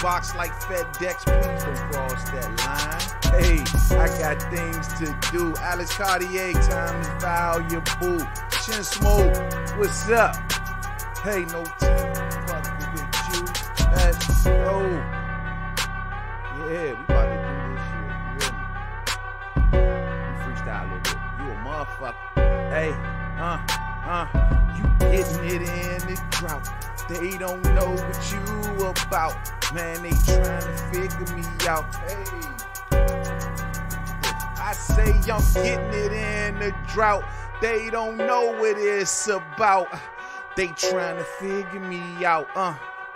box like FedEx, please don't cross that line. Hey, I got things to do. Alex Cartier, time is valuable. Chin Smoke, what's up? Hey, no time fucking with you. Let's go. Yeah, we about to do this shit. You hear me? We freestyle a little bit. You a motherfucker. Hey, you getting it in the drought. They don't know what you about. Man, they trying to figure me out. Hey, I say I'm getting it in the drought. They don't know what it's about. They trying to figure me out.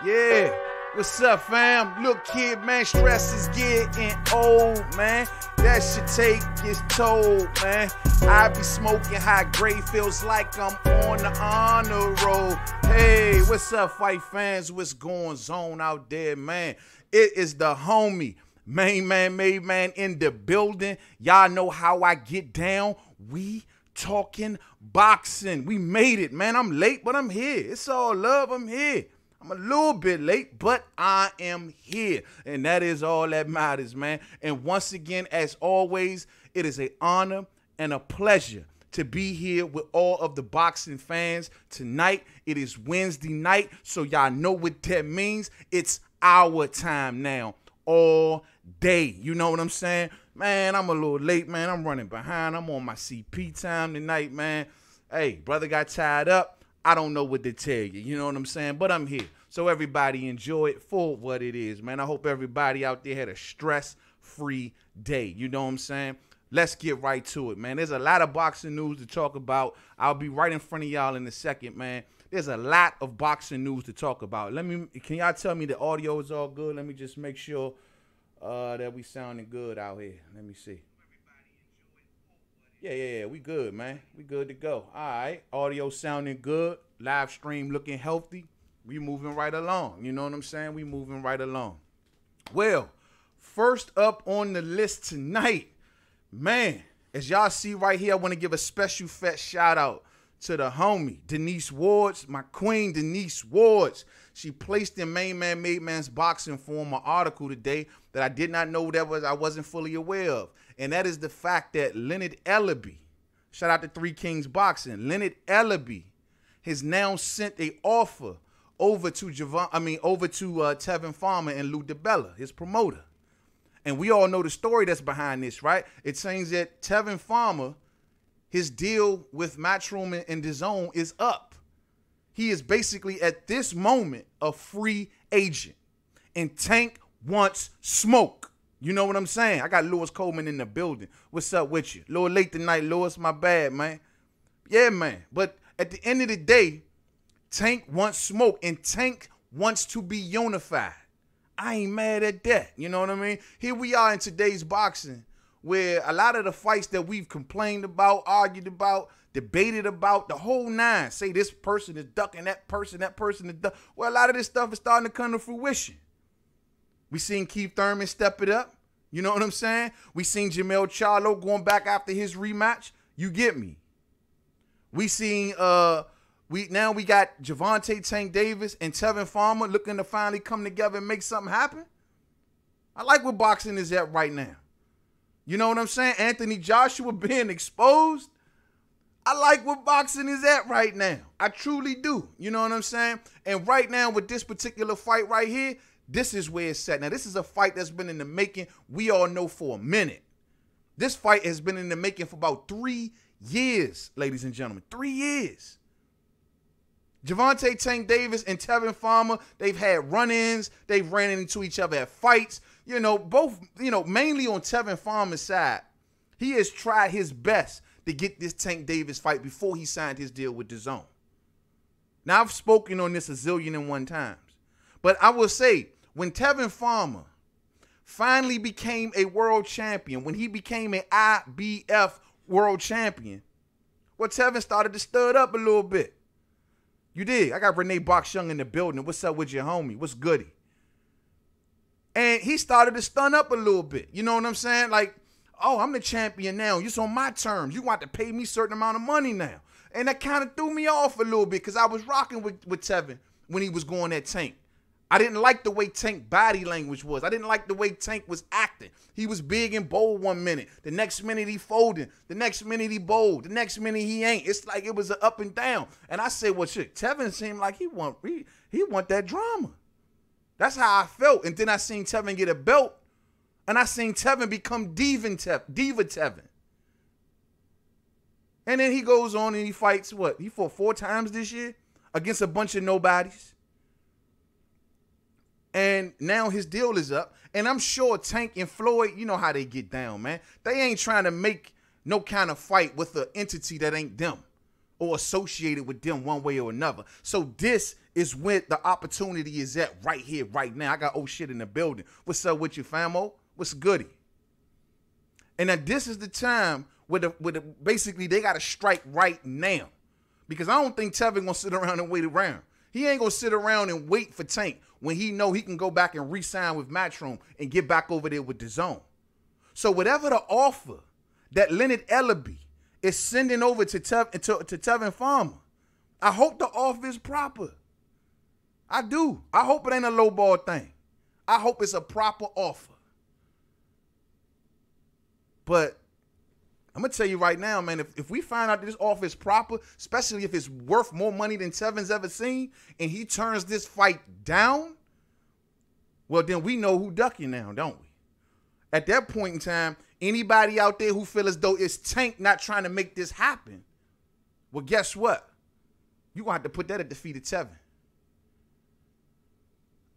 Yeah. What's up, fam? Look, kid, man, stress is getting old, man. That should take its toll, man. I be smoking high grade, feels like I'm on the honor roll. Hey, what's up, fight fans? What's going on out there, man? It is the homie, main man, made man in the building. Y'all know how I get down. We talking boxing. We made it, man. I'm late, but I'm here. It's all love. I'm here. I'm a little bit late, but I am here. And that is all that matters, man. And once again, as always, it is an honor and a pleasure to be here with all of the boxing fans. Tonight, it is Wednesday night, so y'all know what that means. It's our time now, all day. You know what I'm saying? Man, I'm a little late, man. I'm running behind. I'm on my CP time tonight, man. Hey, brother got tied up. I don't know what to tell you, you know what I'm saying? But I'm here. So everybody enjoy it for what it is, man. I hope everybody out there had a stress-free day. You know what I'm saying? Let's get right to it, man. There's a lot of boxing news to talk about. I'll be right in front of y'all in a second, man. There's a lot of boxing news to talk about. Can y'all tell me the audio is all good? Let me just make sure that we sounding good out here. Let me see. Yeah, we good, man. We good to go. All right, audio sounding good. Live stream looking healthy. We moving right along. You know what I'm saying? We moving right along. Well, first up on the list tonight, man, as y'all see right here, I want to give a special fat shout out to the homie, Denise Wards, my queen, Denise Wards. She placed in Main Man Made Man's Boxing Forum an article today that I did not know I wasn't fully aware of. And that is the fact that Leonard Ellaby, shout out to Three Kings Boxing, Leonard Ellaby has now sent an offer over to Tevin Farmer and Lou DiBella, his promoter. And we all know the story that's behind this, right? It seems that Tevin Farmer, his deal with Matchroom and DAZN is up. He is basically at this moment a free agent. And Tank wants smoke. You know what I'm saying? I got Lewis Coleman in the building. What's up with you? A little late tonight, Lewis. My bad, man. Yeah, man. But at the end of the day, Tank wants smoke, and Tank wants to be unified. I ain't mad at that. You know what I mean? Here we are in today's boxing, where a lot of the fights that we've complained about, argued about, debated about, the whole nine, say this person is ducking that person is ducking. Well, a lot of this stuff is starting to come to fruition. We seen Keith Thurman step it up. You know what I'm saying? We seen Jamel Charlo going back after his rematch. You get me? We seen we got Gervonta Tank Davis and Tevin Farmer looking to finally come together and make something happen. I like where boxing is at right now. You know what I'm saying? Anthony Joshua being exposed. I like where boxing is at right now. I truly do. You know what I'm saying? And right now with this particular fight right here, this is where it's at. Now, this is a fight that's been in the making, we all know, for a minute. This fight has been in the making for about 3 years, ladies and gentlemen. 3 years. Gervonta Tank Davis and Tevin Farmer, they've had run-ins. They've ran into each other at fights. You know, mainly on Tevin Farmer's side. He has tried his best to get this Tank Davis fight before he signed his deal with DAZN. Now, I've spoken on this a zillion and one times. But I will say, when Tevin Farmer finally became a world champion, when he became an IBF world champion, well, Tevin started to stir it up a little bit. You did. I got Renee Box Young in the building. What's up with your homie? What's goody? And he started to stun up a little bit. You know what I'm saying? Like, oh, I'm the champion now. You're on my terms. You want to pay me a certain amount of money now. And that kind of threw me off a little bit because I was rocking with Tevin when he was going at Tank. I didn't like the way Tank body language was. I didn't like the way Tank was acting. He was big and bold one minute. The next minute he folding. The next minute he bold. The next minute he ain't. It's like it was an up and down. And I said, well, shit, Tevin seemed like he want that drama. That's how I felt. And then I seen Tevin get a belt. And I seen Tevin become Diva Tevin. And then he goes on and he fights what? He fought 4 times this year against a bunch of nobodies. And now his deal is up. And I'm sure Tank and Floyd, you know how they get down, man. They ain't trying to make no kind of fight with an entity that ain't them or associated with them one way or another. So this is where the opportunity is at right here, right now. I got old shit in the building. What's up with you, famo? What's goody? And now this is the time where basically they got to strike right now. Because I don't think Tevin going to sit around and wait around. He ain't going to sit around and wait for Tank when he know he can go back and re-sign with Matchroom and get back over there with the zone. So whatever the offer that Leonard Ellaby is sending over to Tevin Farmer, I hope the offer is proper. I do. I hope it ain't a lowball thing. I hope it's a proper offer. But I'm going to tell you right now, man, if we find out that this offer is proper, especially if it's worth more money than Tevin's ever seen, and he turns this fight down, well, then we know who ducking now, don't we? At that point in time, anybody out there who feel as though it's Tank not trying to make this happen, well, guess what? You're going to have to put that at the feet of Tevin.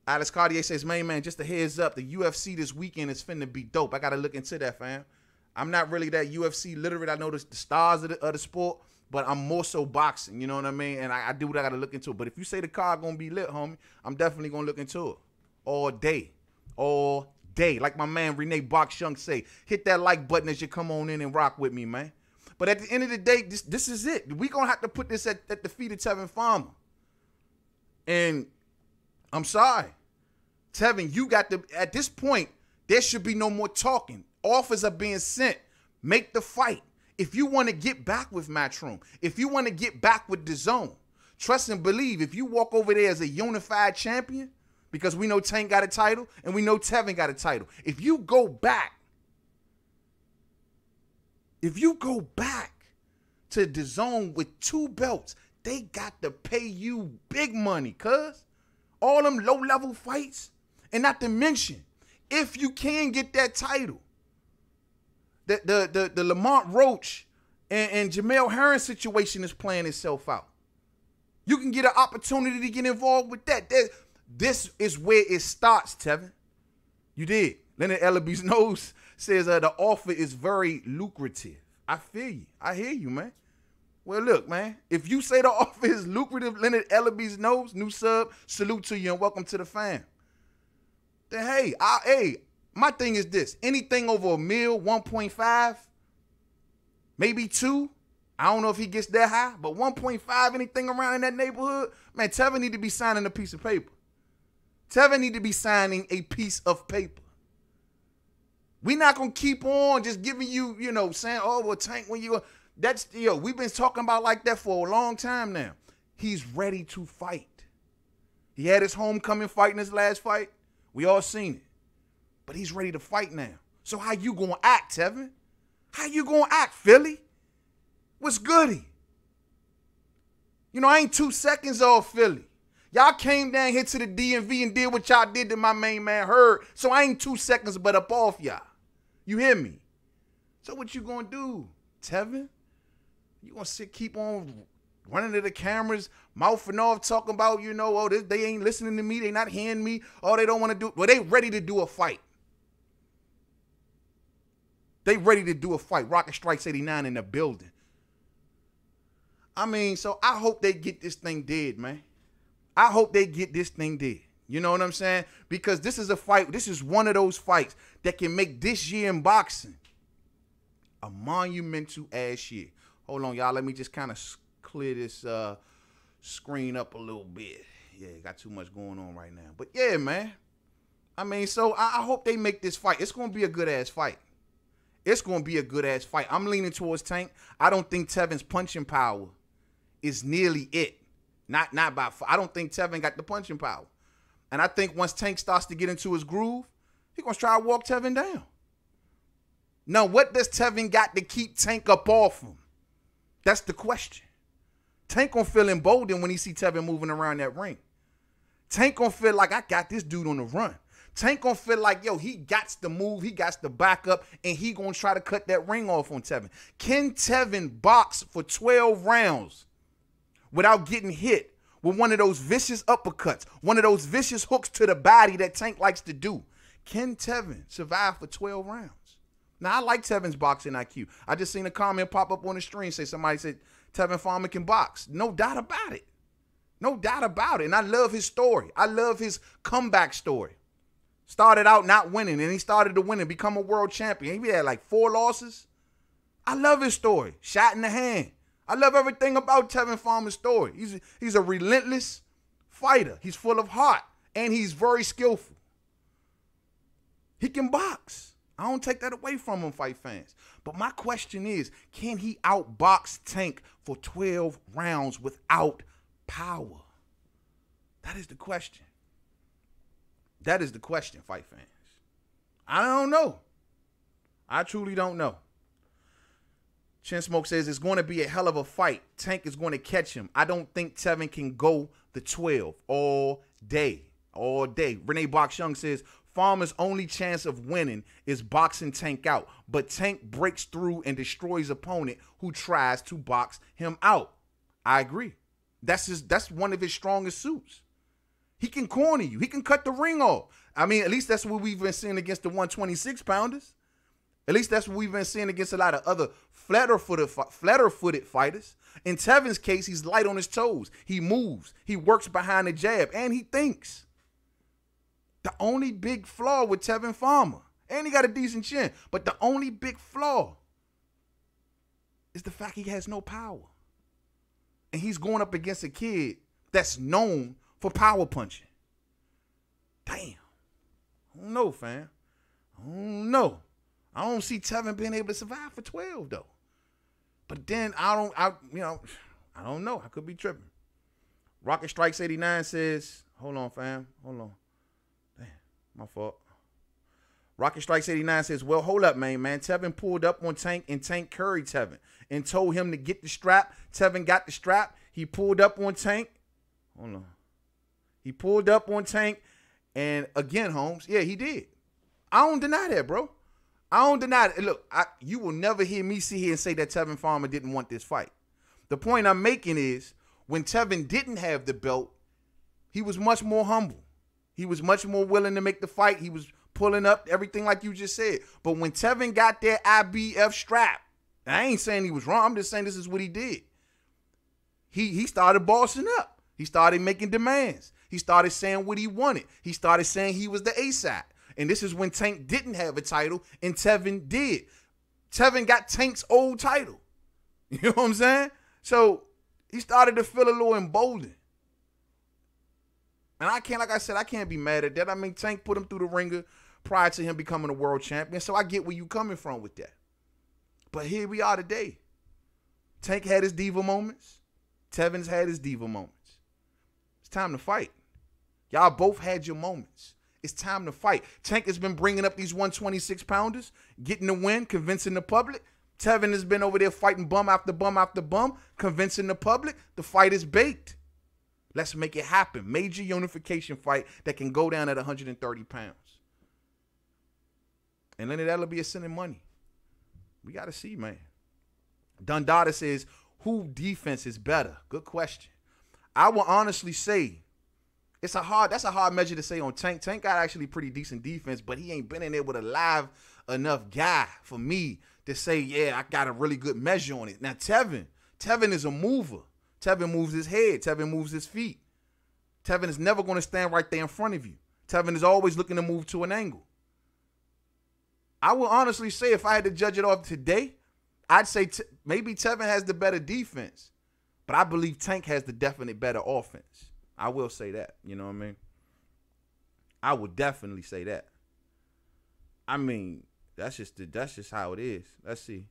Alex Cartier says, man, just a heads up, the UFC this weekend is finna be dope. I got to look into that, fam. I'm not really that UFC literate. I know the stars of the sport, but I'm more so boxing, you know what I mean? And I do what I got to look into. But if you say the card going to be lit, homie, I'm definitely going to look into it. All day. All day. Like my man Renee Box-Young say, hit that like button as you come on in and rock with me, man. But at the end of the day, this is it. We're going to have to put this at the feet of Tevin Farmer. And I'm sorry. Tevin, you got to, at this point, there should be no more talking. Offers are being sent. Make the fight. If you want to get back with Matchroom, if you want to get back with the zone, trust and believe, if you walk over there as a unified champion, because we know Tank got a title and we know Tevin got a title, if you go back to the zone with 2 belts, they got to pay you big money, cuz. All them low-level fights. And not to mention, if you can get that title, the Lamont Roach and Jamel Herring situation is playing itself out. You can get an opportunity to get involved with that. This is where it starts, Tevin. You did. Leonard Ellaby's nose says the offer is very lucrative. I feel you. I hear you, man. Well, look, man. If you say the offer is lucrative, Leonard Ellaby's nose, new sub, salute to you and welcome to the fam. Then, hey, my thing is this. Anything over $1 million, 1.5, maybe 2. I don't know if he gets that high, but 1.5, anything around in that neighborhood, man, Tevin need to be signing a piece of paper. Tevin need to be signing a piece of paper. We're not going to keep on just giving you, saying, oh, well, Tank, when you go. That's, we've been talking about like that for a long time now. He's ready to fight. He had his homecoming fight in his last fight. We all seen it. But he's ready to fight now. So how you going to act, Tevin? How you going to act, Philly? What's goody? I ain't 2 seconds off Philly. Y'all came down here to the DMV and did what y'all did to my main man Hurd. So I ain't 2 seconds but up off y'all. You hear me? So what you going to do, Tevin? You going to keep on running to the cameras, mouthing off, talking about, they ain't listening to me, they not hearing me, oh, they don't want to do, well, they ready to do a fight. They ready to do a fight. Rocket Strikes 89 in the building. I mean, so I hope they get this thing dead, man. I hope they get this thing dead. You know what I'm saying? Because this is a fight, this is one of those fights that can make this year in boxing a monumental ass year. Hold on, y'all. Let me just kind of clear this screen up a little bit. Yeah, got too much going on right now. But yeah, man. I mean, so I hope they make this fight. It's going to be a good-ass fight. It's going to be a good-ass fight. I'm leaning towards Tank. I don't think Tevin's punching power is nearly it. Not by far. I don't think Tevin got the punching power. And I think once Tank starts to get into his groove, he's going to try to walk Tevin down. Now, what does Tevin got to keep Tank up off him? That's the question. Tank going to feel emboldened when he see Tevin moving around that ring. Tank going to feel like, I got this dude on the run. Tank going to feel like, yo, he got to move, he got to back up, and he going to try to cut that ring off on Tevin. Can Tevin box for 12 rounds without getting hit with one of those vicious uppercuts, one of those vicious hooks to the body that Tank likes to do? Can Tevin survive for 12 rounds? Now, I like Tevin's boxing IQ. I just seen a comment pop up on the stream say somebody said Tevin Farmer can box. No doubt about it. No doubt about it. And I love his story. I love his comeback story. Started out not winning, and he started to win and become a world champion. He had like 4 losses. I love his story. Shot in the hand. I love everything about Tevin Farmer's story. He's a relentless fighter. He's full of heart, and he's very skillful. He can box. I don't take that away from him, fight fans. But my question is, can he outbox Tank for 12 rounds without power? That is the question. That is the question, fight fans. I don't know. I truly don't know. Chin Smoke says it's going to be a hell of a fight. Tank is going to catch him. I don't think Tevin can go the 12 all day. All day. Renee Box Young says Farmer's only chance of winning is boxing Tank out. But Tank breaks through and destroys opponent who tries to box him out. I agree. That's one of his strongest suits. He can corner you. He can cut the ring off. I mean, at least that's what we've been seeing against the 126-pounders. At least that's what we've been seeing against a lot of other flatter-footed fighters. In Tevin's case, he's light on his toes. He moves. He works behind the jab, and he thinks. The only big flaw with Tevin Farmer, and he got a decent chin, but the only big flaw is the fact he has no power. And he's going up against a kid that's known for power punching. Damn. I don't know, fam. I don't know. I don't see Tevin being able to survive for 12, though. But then I don't know. I could be tripping. Rocket Strikes 89 says, hold on, fam. Hold on. Damn, my fault. Rocket Strikes 89 says, well, hold up, man. Tevin pulled up on Tank, and Tank curried Tevin and told him to get the strap. Tevin got the strap. He pulled up on Tank. Hold on. He pulled up on Tank, and again, Holmes, yeah, he did. I don't deny that, bro. I don't deny it. Look, you will never hear me sit here and say that Tevin Farmer didn't want this fight. The point I'm making is when Tevin didn't have the belt, he was much more humble. He was much more willing to make the fight. He was pulling up everything like you just said. But when Tevin got that IBF strap, I ain't saying he was wrong. I'm just saying this is what he did. He started bossing up. He started making demands. He started saying what he wanted. He started saying he was the ASAP. And this is when Tank didn't have a title and Tevin did. Tevin got Tank's old title. You know what I'm saying? So he started to feel a little emboldened. And I can't be mad at that. I mean, Tank put him through the ringer prior to him becoming a world champion. So I get where you coming from with that. But here we are today. Tank had his diva moments. Tevin's had his diva moments. It's time to fight. Y'all both had your moments. It's time to fight. Tank has been bringing up these 126-pounders, getting the win, convincing the public. Tevin has been over there fighting bum after bum after bum, convincing the public. The fight is baked. Let's make it happen. Major unification fight that can go down at 130 pounds. And then that'll be a sending money. We got to see, man. Dundada says, who defense is better? Good question. I will honestly say, that's a hard measure to say on Tank. Tank got actually pretty decent defense, but he ain't been in there with a live enough guy for me to say, yeah, I got a really good measure on it. Now, Tevin is a mover. Tevin moves his head. Tevin moves his feet. Tevin is never going to stand right there in front of you. Tevin is always looking to move to an angle. I will honestly say, if I had to judge it off today, I'd say maybe Tevin has the better defense, but I believe Tank has the definite better offense. I will say that. You know what I mean? I would definitely say that. I mean, that's just how it is. Let's see.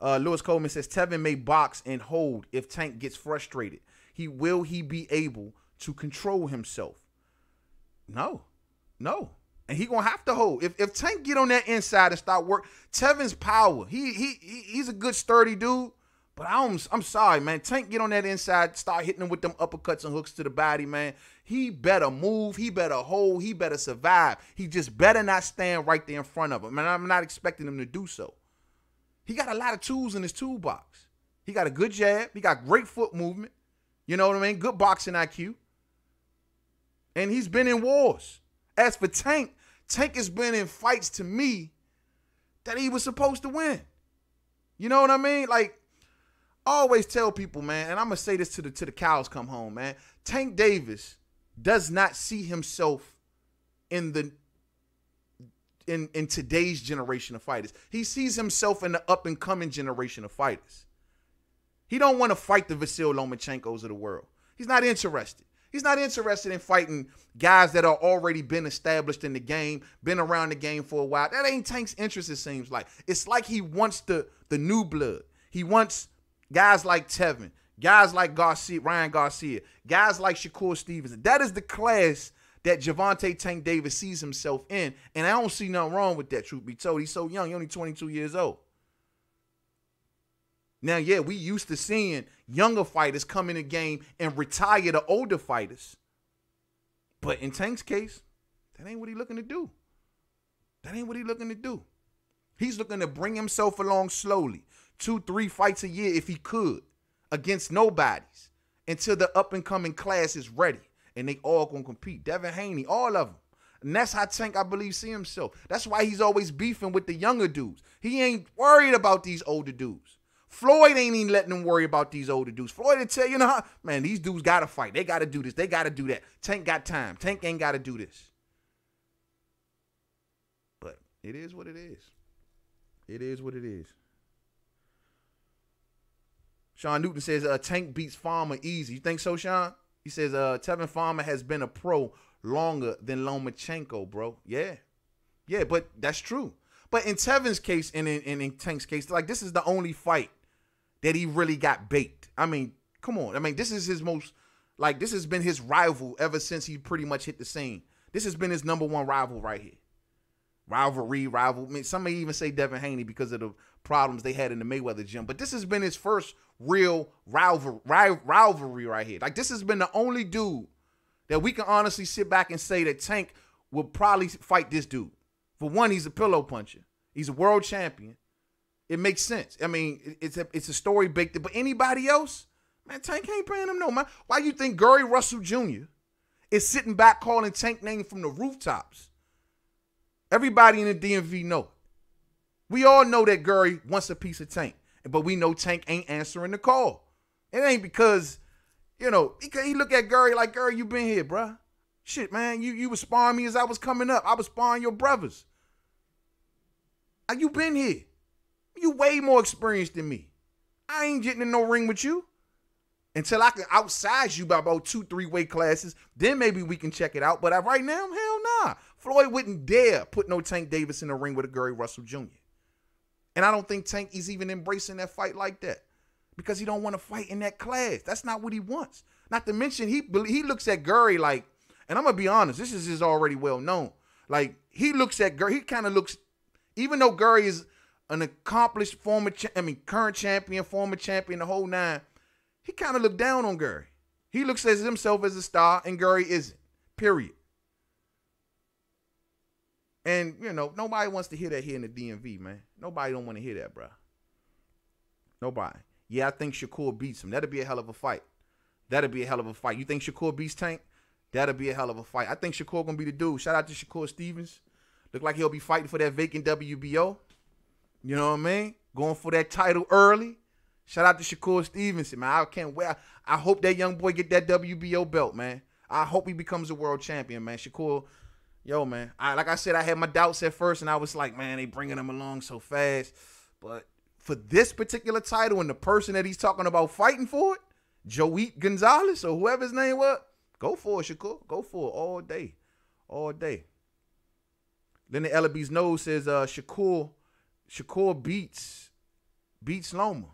Lewis Coleman says Tevin may box and hold if Tank gets frustrated. Will he be able to control himself? No. And he gonna have to hold. If Tank get on that inside and start work, Tevin's power. He's a good sturdy dude. But I'm sorry, man. Tank get on that inside, start hitting him with them uppercuts and hooks to the body, man. He better move. He better hold. He better survive. He just better not stand right there in front of him. And I'm not expecting him to do so. He got a lot of tools in his toolbox. He got a good jab. He got great foot movement. You know what I mean? Good boxing IQ. And he's been in wars. As for Tank, Tank has been in fights to me that he was supposed to win. You know what I mean? Like, I always tell people, man, and I'm going to say this to the cows come home, man. Tank Davis does not see himself in today's generation of fighters. He sees himself in the up-and-coming generation of fighters. He don't want to fight the Vasil Lomachenkos of the world. He's not interested. He's not interested in fighting guys that are already been established in the game, been around the game for a while. That ain't Tank's interest, it seems like. It's like he wants the new blood. He wants guys like Tevin, guys like Ryan Garcia, guys like Shakur Stevenson. That is the class that Gervonta Tank Davis sees himself in, and I don't see nothing wrong with that, truth be told. He's so young. He's only 22 years old. Now, yeah, we used to seeing younger fighters come in the game and retire the older fighters. But in Tank's case, that ain't what he's looking to do. That ain't what he's looking to do. He's looking to bring himself along slowly. 2-3 fights a year if he could against nobodies until the up-and-coming class is ready and they all gonna compete. Devin Haney, all of them. And that's how Tank, I believe, see himself. That's why he's always beefing with the younger dudes. He ain't worried about these older dudes. Floyd ain't even letting them worry about these older dudes. Floyd will tell you, man, these dudes got to fight. They got to do this. They got to do that. Tank got time. Tank ain't got to do this. But it is what it is. It is what it is. Sean Newton says, Tank beats Farmer easy. You think so, Sean? He says, Tevin Farmer has been a pro longer than Lomachenko, bro. Yeah. Yeah, but that's true. But in Tevin's case and in Tank's case, like, this is the only fight that he really got baked. I mean, come on. I mean, this is his most, like, this has been his rival ever since he pretty much hit the scene. This has been his #1 rival right here. Rival. I mean, some may even say Devin Haney because of the problems they had in the Mayweather gym. But this has been his first real rivalry right here. Like, this has been the only dude that we can honestly sit back and say that Tank will probably fight this dude. For one, he's a pillow puncher. He's a world champion. It makes sense. I mean, it's a story baked in. But anybody else, man, Tank ain't paying him no, man. Why you think Gary Russell Jr. is sitting back calling Tank name from the rooftops? Everybody in the DMV know. We all know that Gary wants a piece of Tank. But we know Tank ain't answering the call. It ain't because, you know, he look at Gary like, Gary, you been here, bruh. Shit, man, you was sparring me as I was coming up. I was sparring your brothers. You been here. You way more experienced than me. I ain't getting in no ring with you until I can outsize you by about 2-3 weight classes. Then maybe we can check it out. But right now, hell nah. Floyd wouldn't dare put no Tank Davis in the ring with a Gary Russell Jr. And I don't think Tank is even embracing that fight like that because he don't want to fight in that class. That's not what he wants. Not to mention he looks at Gary like, and I'm going to be honest, this is already well known. Like, he looks at Gary, he kind of looks, even though Gary is an accomplished current champion, former champion, the whole nine, he kind of looked down on Gary. He looks at himself as a star, and Gary isn't, period. And, you know, nobody wants to hear that here in the DMV, man. Nobody don't want to hear that, bro. Nobody. Yeah, I think Shakur beats him. That'd be a hell of a fight. That'd be a hell of a fight. You think Shakur beats Tank? That'll be a hell of a fight. I think Shakur gonna be the dude. Shout out to Shakur Stevens. Look like he'll be fighting for that vacant WBO. You know what I mean? Going for that title early. Shout out to Shakur Stevenson, man. I can't wait. I hope that young boy get that WBO belt, man. I hope he becomes a world champion, man. Shakur, yo, man. Like I said, I had my doubts at first, and I was like, man, they bringing him along so fast. But for this particular title and the person that he's talking about fighting for it, Joey Gonzalez or whoever his name was, go for it, Shakur. Go for it all day. All day. Then the Ellaby's nose says Shakur beats Loma.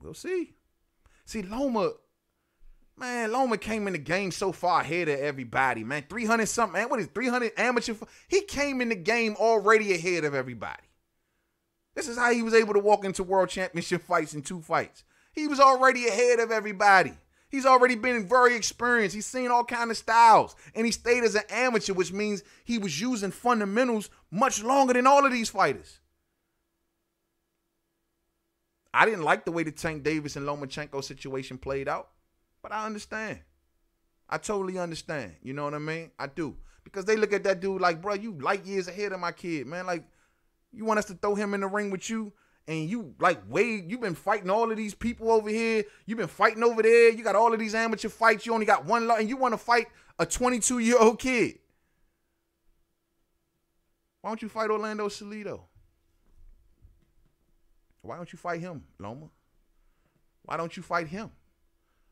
We'll see. See, Loma Man, Loma came in the game so far ahead of everybody, man. 300 something, man. What is 300 amateur? He came in the game already ahead of everybody. This is how he was able to walk into world championship fights in 2 fights. He was already ahead of everybody. He's already been very experienced. He's seen all kinds of styles. And he stayed as an amateur, which means he was using fundamentals much longer than all of these fighters. I didn't like the way the Tank Davis and Lomachenko situation played out. But I understand. I totally understand. You know what I mean? I do. Because they look at that dude like, bro, you light years ahead of my kid, man. Like, you want us to throw him in the ring with you? And you, like, Wade, you've been fighting all of these people over here. You've been fighting over there. You got all of these amateur fights. You only got one lot, and you want to fight a 22-year-old kid. Why don't you fight Orlando Salido? Why don't you fight him, Loma? Why don't you fight him?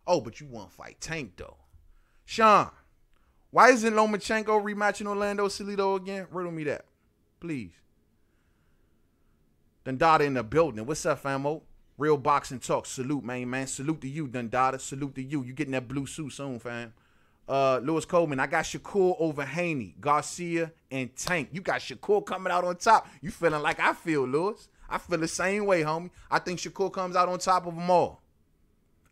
Oh, but you want to fight Tank, though. Sean, why isn't Lomachenko rematching Orlando Salido again? Riddle me that, please. Dundada in the building. What's up, famo? Real boxing talk. Salute, man. Salute to you, Dundada. Salute to you. You getting that blue suit soon, fam. Lewis Coleman, I got Shakur over Haney, Garcia, and Tank. You got Shakur coming out on top. You feeling like I feel, Lewis. I feel the same way, homie. I think Shakur comes out on top of them all.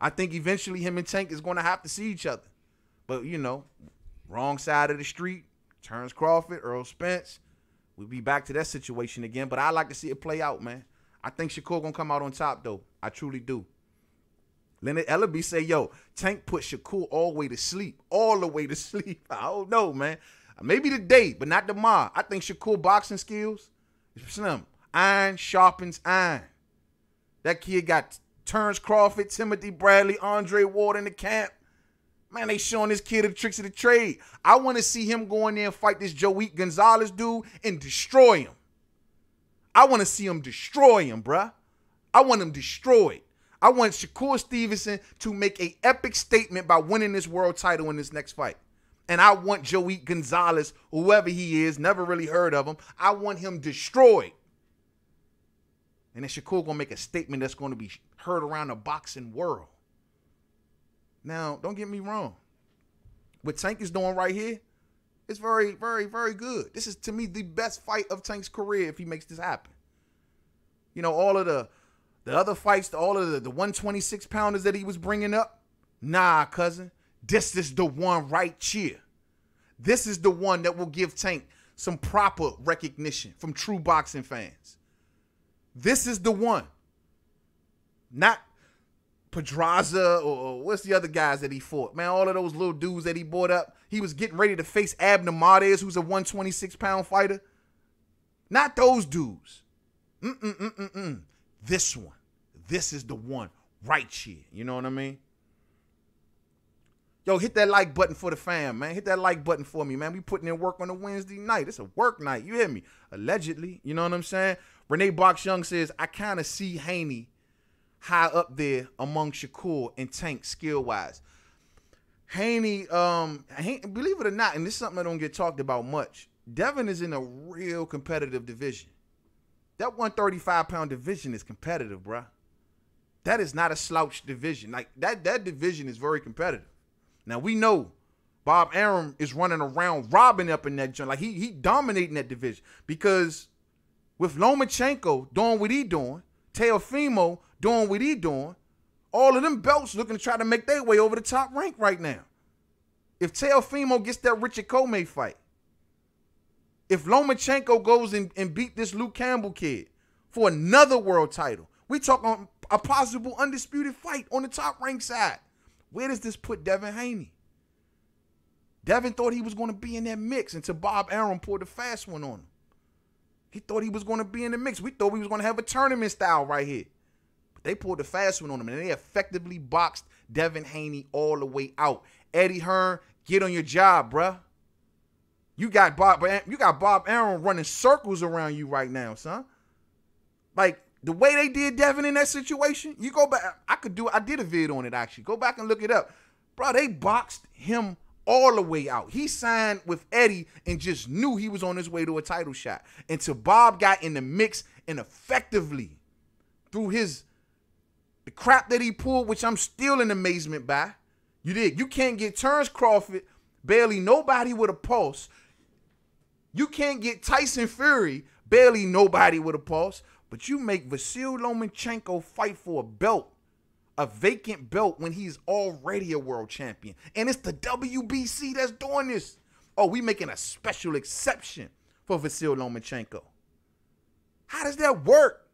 I think eventually him and Tank is going to have to see each other. But, you know, wrong side of the street. Terrence Crawford, Errol Spence. We'll be back to that situation again. But I like to see it play out, man. I think Shakur going to come out on top, though. I truly do. Leonard Ellaby say, yo, Tank put Shakur all the way to sleep. All the way to sleep. I don't know, man. Maybe today, but not tomorrow. I think Shakur boxing skills is slim. Iron sharpens iron. That kid got Terrence Crawford, Timothy Bradley, Andre Ward in the camp. Man, they showing this kid the tricks of the trade. I want to see him go in there and fight this Joey Gonzalez dude and destroy him. I want to see him destroy him, bruh. I want him destroyed. I want Shakur Stevenson to make an epic statement by winning this world title in this next fight. And I want Joey Gonzalez, whoever he is, never really heard of him, I want him destroyed. And then Shakur gonna make a statement that's gonna be heard around the boxing world. Now, don't get me wrong. What Tank is doing right here is very, very, very good. This is, to me, the best fight of Tank's career if he makes this happen. You know, all of the other fights, all of the 126-pounders that he was bringing up, nah, cousin. This is the one right here. This is the one that will give Tank some proper recognition from true boxing fans. This is the one. Not Pedraza or what's the other guys that he fought? Man, all of those little dudes that he brought up. He was getting ready to face Abner Martez, who's a 126-pound fighter. Not those dudes. This one. This is the one right here. You know what I mean? Yo, hit that like button for the fam, man. Hit that like button for me, man. We putting in work on a Wednesday night. It's a work night. You hear me? Allegedly. You know what I'm saying? Renee Box Young says, I kind of see Haney high up there among Shakur and Tank skill-wise. Haney, believe it or not, and this is something that don't get talked about much, Devin is in a real competitive division. That 135-pound division is competitive, bruh. That is not a slouch division. Like, that division is very competitive. Now, we know Bob Arum is running around robbing up in that joint. Like, he dominating that division. Because with Lomachenko doing what he doing, Teofimo doing what he doing, all of them belts looking to try to make their way over the top rank right now. If Teofimo gets that Richard Comey fight, if Lomachenko goes and beat this Luke Campbell kid for another world title, we talking a possible undisputed fight on the top rank side. Where does this put Devin Haney? Devin thought he was going to be in that mix until Bob Arum poured the fast one on him. He thought he was going to be in the mix. We thought we was going to have a tournament style right here. But they poured the fast one on him, and they effectively boxed Devin Haney all the way out. Eddie Hearn, get on your job, bruh. You got Bob Arum running circles around you right now, son. Like, the way they did Devin in that situation, you go back, I did a vid on it, actually. Go back and look it up. Bro, they boxed him all the way out. He signed with Eddie and just knew he was on his way to a title shot. Until Bob got in the mix and effectively, through the crap that he pulled, which I'm still in amazement by, You did. You can't get Terrence Crawford, barely nobody with a pulse. You can't get Tyson Fury, barely nobody with a pulse. But you make Vasyl Lomachenko fight for a belt, a vacant belt, when he's already a world champion. And it's the WBC that's doing this. Oh, we making a special exception for Vasyl Lomachenko. How does that work?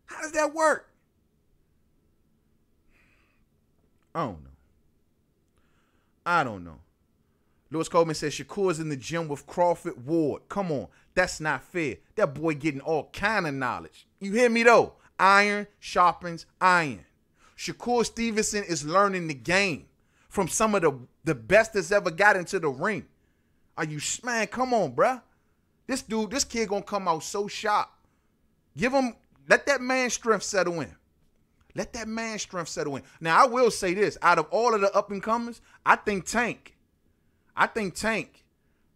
How does that work? I don't know. Lewis Coleman says Shakur's in the gym with Crawford Ward. Come on. That's not fair. That boy getting all kind of knowledge. You hear me, though? Iron sharpens iron. Shakur Stevenson is learning the game from some of the best that's ever got into the ring. Are you, man, come on, bruh. This kid gonna come out so sharp. Let that man strength settle in. Let that man strength settle in. Now, I will say this. Out of all of the up-and-comers, I think Tank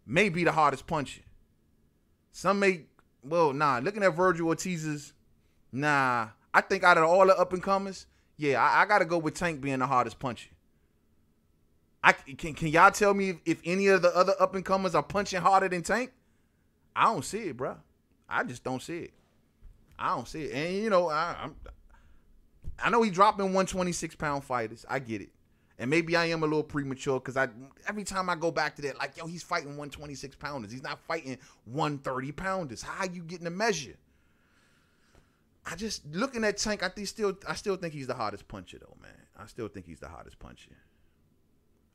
may be the hardest puncher. Some may, looking at Virgil Ortiz's, I think out of all the up-and-comers, I got to go with Tank being the hardest puncher. Can y'all tell me if any of the other up-and-comers are punching harder than Tank? I don't see it, bro. I just don't see it. I don't see it. And, you know, I know he dropping 126-pound fighters. I get it. And maybe I am a little premature because every time I go back to that, like, yo, he's fighting 126-pounders. He's not fighting 130-pounders. How are you getting the measure? Looking at Tank, I still think he's the hardest puncher, though, man. I still think he's the hardest puncher.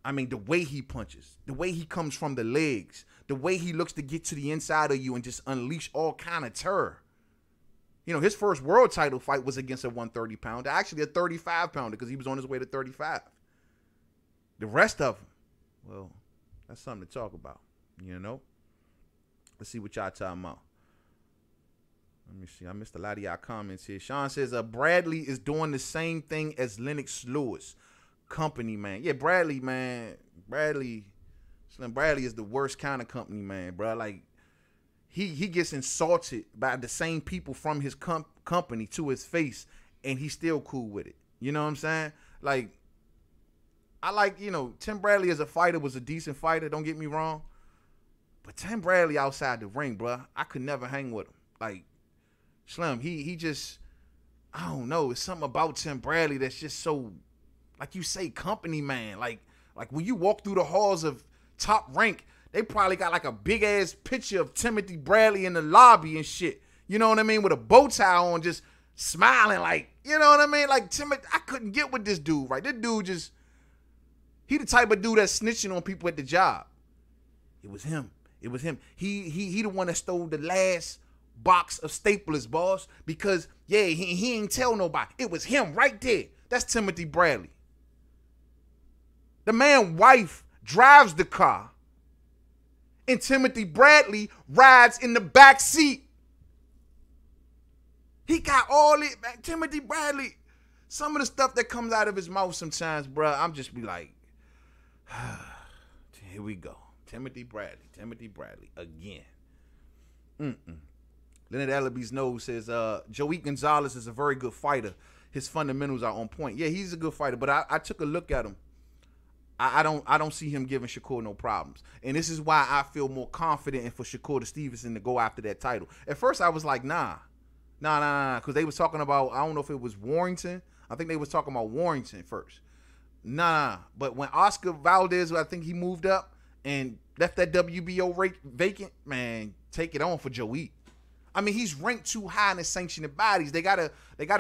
I mean, the way he punches, the way he comes from the legs, the way he looks to get to the inside of you and just unleash all kind of terror. You know, his first world title fight was against a 130-pounder, actually a 35-pounder, because he was on his way to 35. The rest of them, well, that's something to talk about, you know? Let's see what y'all talking about. Let me see. I missed a lot of y'all comments here. Sean says, Bradley is doing the same thing as Lennox Lewis. Company, man. Yeah, Bradley, man. Slim Bradley is the worst kind of company, man, bro. Like, he gets insulted by the same people from his company to his face, and he's still cool with it. You know what I'm saying? Like, I like, you know, Tim Bradley as a fighter was a decent fighter, don't get me wrong. But Tim Bradley outside the ring, bro, I could never hang with him. Like, Slim, he just, I don't know. It's something about Tim Bradley that's just so, like you say, company man. Like when you walk through the halls of Top Rank, they probably got like a big ass picture of Timothy Bradley in the lobby and shit. You know what I mean? With a bow tie on, just smiling, like, you know what I mean? Like, Timothy, I couldn't get with this dude, right? This dude just, he the type of dude that's snitching on people at the job. It was him. He the one that stole the last box of staplers, boss. Because, yeah, he ain't tell nobody. It was him right there. That's Timothy Bradley. The man's wife drives the car, and Timothy Bradley rides in the back seat. He got all it, man. Timothy Bradley, some of the stuff that comes out of his mouth sometimes, bro, I'm just be like, here we go. Timothy Bradley again. Leonard Ellaby's nose says, Joey Gonzalez is a very good fighter. His fundamentals are on point. Yeah, he's a good fighter, but I took a look at him. I don't see him giving Shakur no problems. And this is why I feel more confident in for Shakur to Stevenson to go after that title. At first, I was like, nah. Because they was talking about, I don't know if it was Warrington. I think they was talking about Warrington first. Nah. But when Oscar Valdez, I think he moved up and left that WBO vacant, man, take it on for Joey. I mean, he's ranked too high in the sanctioned bodies. They gotta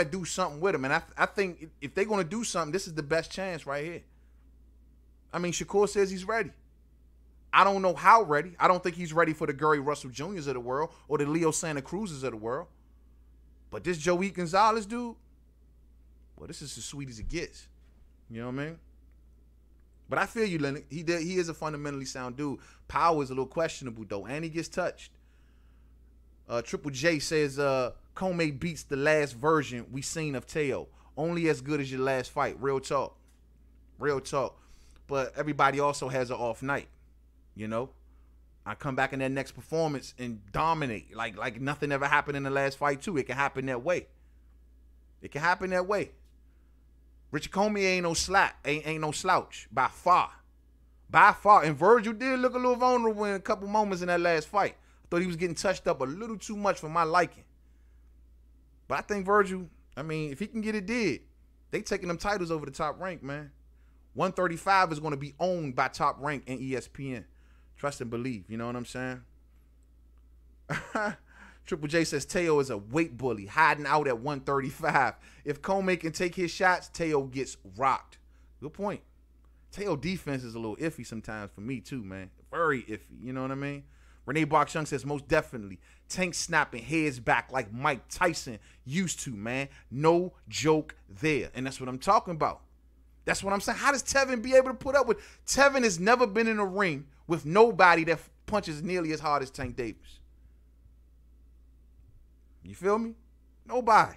do something with him. And I think if they're gonna do something, this is the best chance right here. I mean, Shakur says he's ready. I don't know how ready. I don't think he's ready for the Gary Russell Jr.'s of the world or the Leo Santa Cruz's of the world. But this Joey Gonzalez dude, well, this is as sweet as it gets. You know what I mean? But I feel you, Leonard. He is a fundamentally sound dude. Power is a little questionable, though, and he gets touched. Triple J says, Comey beats the last version we seen of Teo. Only as good as your last fight. Real talk. But everybody also has an off night, you know? I come back in that next performance and dominate. Like nothing ever happened in the last fight, too. It can happen that way. Richard Comey ain't no ain't no slouch by far. By far. And Virgil did look a little vulnerable in a couple moments in that last fight. I thought he was getting touched up a little too much for my liking. But I think Virgil, I mean, if he can get it did, they taking them titles over the Top Rank, man. 135 is going to be owned by Top Rank and ESPN. Trust and believe. You know what I'm saying? Triple J says Teo is a weight bully hiding out at 135. If Comey can take his shots, Teo gets rocked. Good point. Teo defense is a little iffy sometimes for me too, man. Very iffy. You know what I mean? Renee Bach-Chung says most definitely. Tank snapping heads back like Mike Tyson used to, man. No joke there. And that's what I'm talking about. That's what I'm saying. How does Tevin be able to put up with? Tevin has never been in a ring with nobody that punches nearly as hard as Tank Davis. You feel me? Nobody.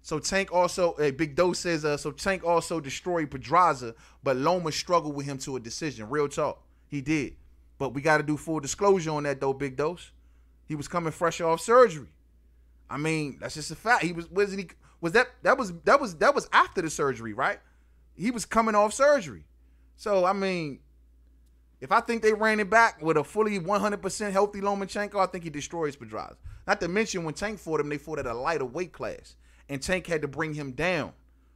So Tank also, Big Doe says, so Tank also destroyed Pedraza, but Loma struggled with him to a decision. Real talk. He did. But we got to do full disclosure on that though, Big Dose. He was coming fresh off surgery. I mean, that's just a fact. He was that was after the surgery, right? He was coming off surgery. So I mean, if I think they ran it back with a fully 100% healthy Lomachenko, I think he destroys Pedraza. Not to mention when Tank fought him, they fought at a lighter weight class. And Tank had to bring him down.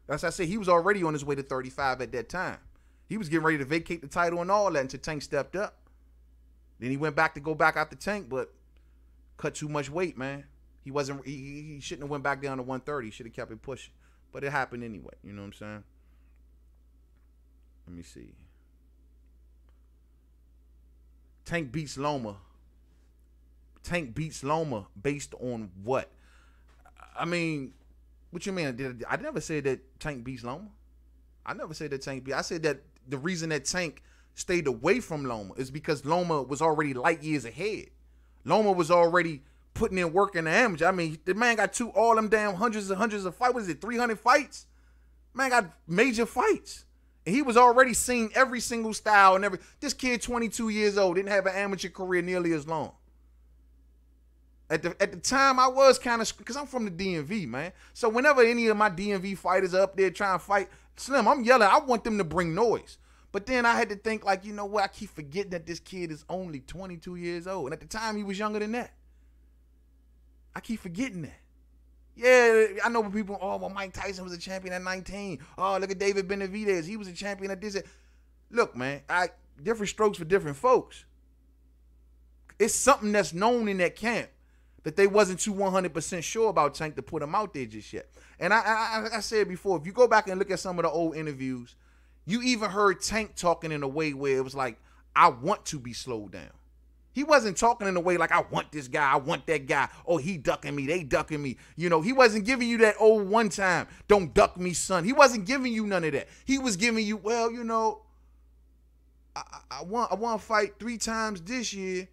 As I said, he was already on his way to 35 at that time. He was getting ready to vacate the title and all that until Tank stepped up. Then he went back to go back after Tank, but cut too much weight, man. He shouldn't have went back down to 130. He should have kept it pushing. But it happened anyway. You know what I'm saying? Let me see. Tank beats Loma. Tank beats Loma based on what? I mean, what you mean? I never said that Tank beats Loma. I never said that Tank beat. I said that the reason that Tank stayed away from Loma is because Loma was already light years ahead. Loma was already putting in work in the amateur. I mean, the man got all them damn hundreds of fights. What is it, 300 fights? Man got major fights. And he was already seeing every single style and this kid, 22 years old, didn't have an amateur career nearly as long. At the time, I was kind of, because I'm from the DMV, man. So whenever any of my DMV fighters are up there trying to fight, Slim, I'm yelling. I want them to bring noise. But then I had to think, like, you know what? I keep forgetting that this kid is only 22 years old. And at the time, he was younger than that. I keep forgetting that. Yeah, I know people, oh, well, Mike Tyson was a champion at 19. Oh, look at David Benavidez. He was a champion at this. Look, man, different strokes for different folks. It's something that's known in that camp that they wasn't too 100% sure about Tank to put him out there just yet. And I said before, if you go back and look at some of the old interviews, you even heard Tank talking in a way where it was like, I want to be slowed down. He wasn't talking in a way like, I want this guy, I want that guy. Oh, he ducking me, they ducking me. You know, he wasn't giving you that old one time, don't duck me, son. He wasn't giving you none of that. He was giving you, well, you know, I want to fight 3 times this year,